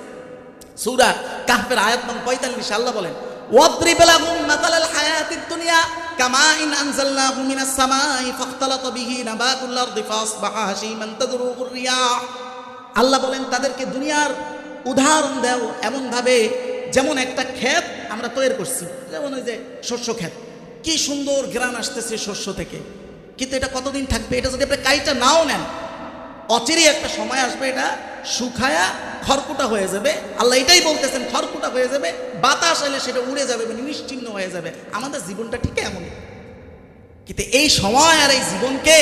Speaker 1: সূরা কাহফের আয়াত নং 45। আল্লাহ বলেন, ওয়াদরিব লাহুম মাসালাল হায়াতিদ দুনিয়া কামাইন আনজালনাহু মিনাস সামাই ফাখতালাতা বিহি নাবাতুল আরদি ফাসবাহা হাশীমান তাদরুহুর রিয়াহ। আল্লাহ বলেন তাদেরকে দুনিয়ার উদাহরণ দাও এমন ভাবে যেমন একটা ক্ষেত আমরা তৈরি করছি, যেমন ওই যে শস্য ক্ষেত, কি সুন্দর ঘ্রাণ আসতেছে শস্য থেকে, কিন্তু এটা কতদিন থাকবে? এটা যদি আপনি কাইটা নাও নেন, অচিরেই একটা সময় আসবে এটা শুকায়া খড়কুটা হয়ে যাবে। আল্লাহ এটাই বলতেছেন, খড়কুটা হয়ে যাবে, বাতাস এলে সেটা উড়ে যাবে, মানে নিশ্চিহ্ন হয়ে যাবে। আমাদের জীবনটা ঠিক এমনই। কিন্তু এই সময় আর এই জীবনকে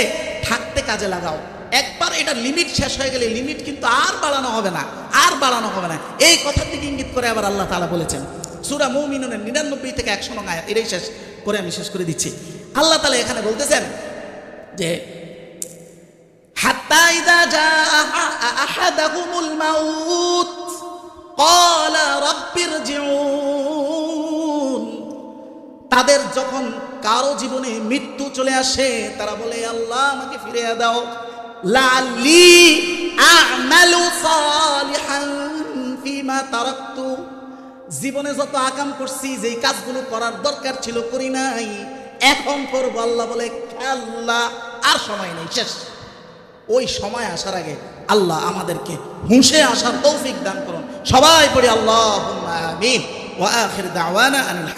Speaker 1: থাকতে কাজে লাগাও। একবার এটা লিমিট শেষ হয়ে গেলে লিমিট কিন্তু আর বাড়ানো হবে না, আর বাড়ানো হবে না। এই কথার দিকে ইঙ্গিত করে আবার আল্লাহ তাআলা বলেছেন সূরা মুমিনুনের 99 থেকে 100 নং আয়াত। এটাই শেষ করে আমি শেষ করে দিচ্ছি। আল্লাহ তাআলা এখানে বলতেছেন যে হাত্তা ইযা জাআ আহাদাহুমুল মাউত ক্বালা রাব্বিরজিউন। তাদের যখন কারো জীবনে মৃত্যু চলে আসে তারা বলে, আল্লাহ আমাকে ফিরিয়ে দাও, লাআল্লি আ'মালু সালিহান ফিমা তারাকতু। জীবনে যত আকাম করছি, যেই কাজগুলো করার দরকার ছিল করি নাই, এখন করবো। আল্লাহ বলে, আল্লাহ আর সময় নেই, শেষ। ওই সময় আসার আগে আল্লাহ আমাদেরকে হুঁশে আসার তৌফিক দান করুন। সবাই পড়ি আল্লাহুম্মা আমিন। ওয়া আখির দাওয়ানা আনিল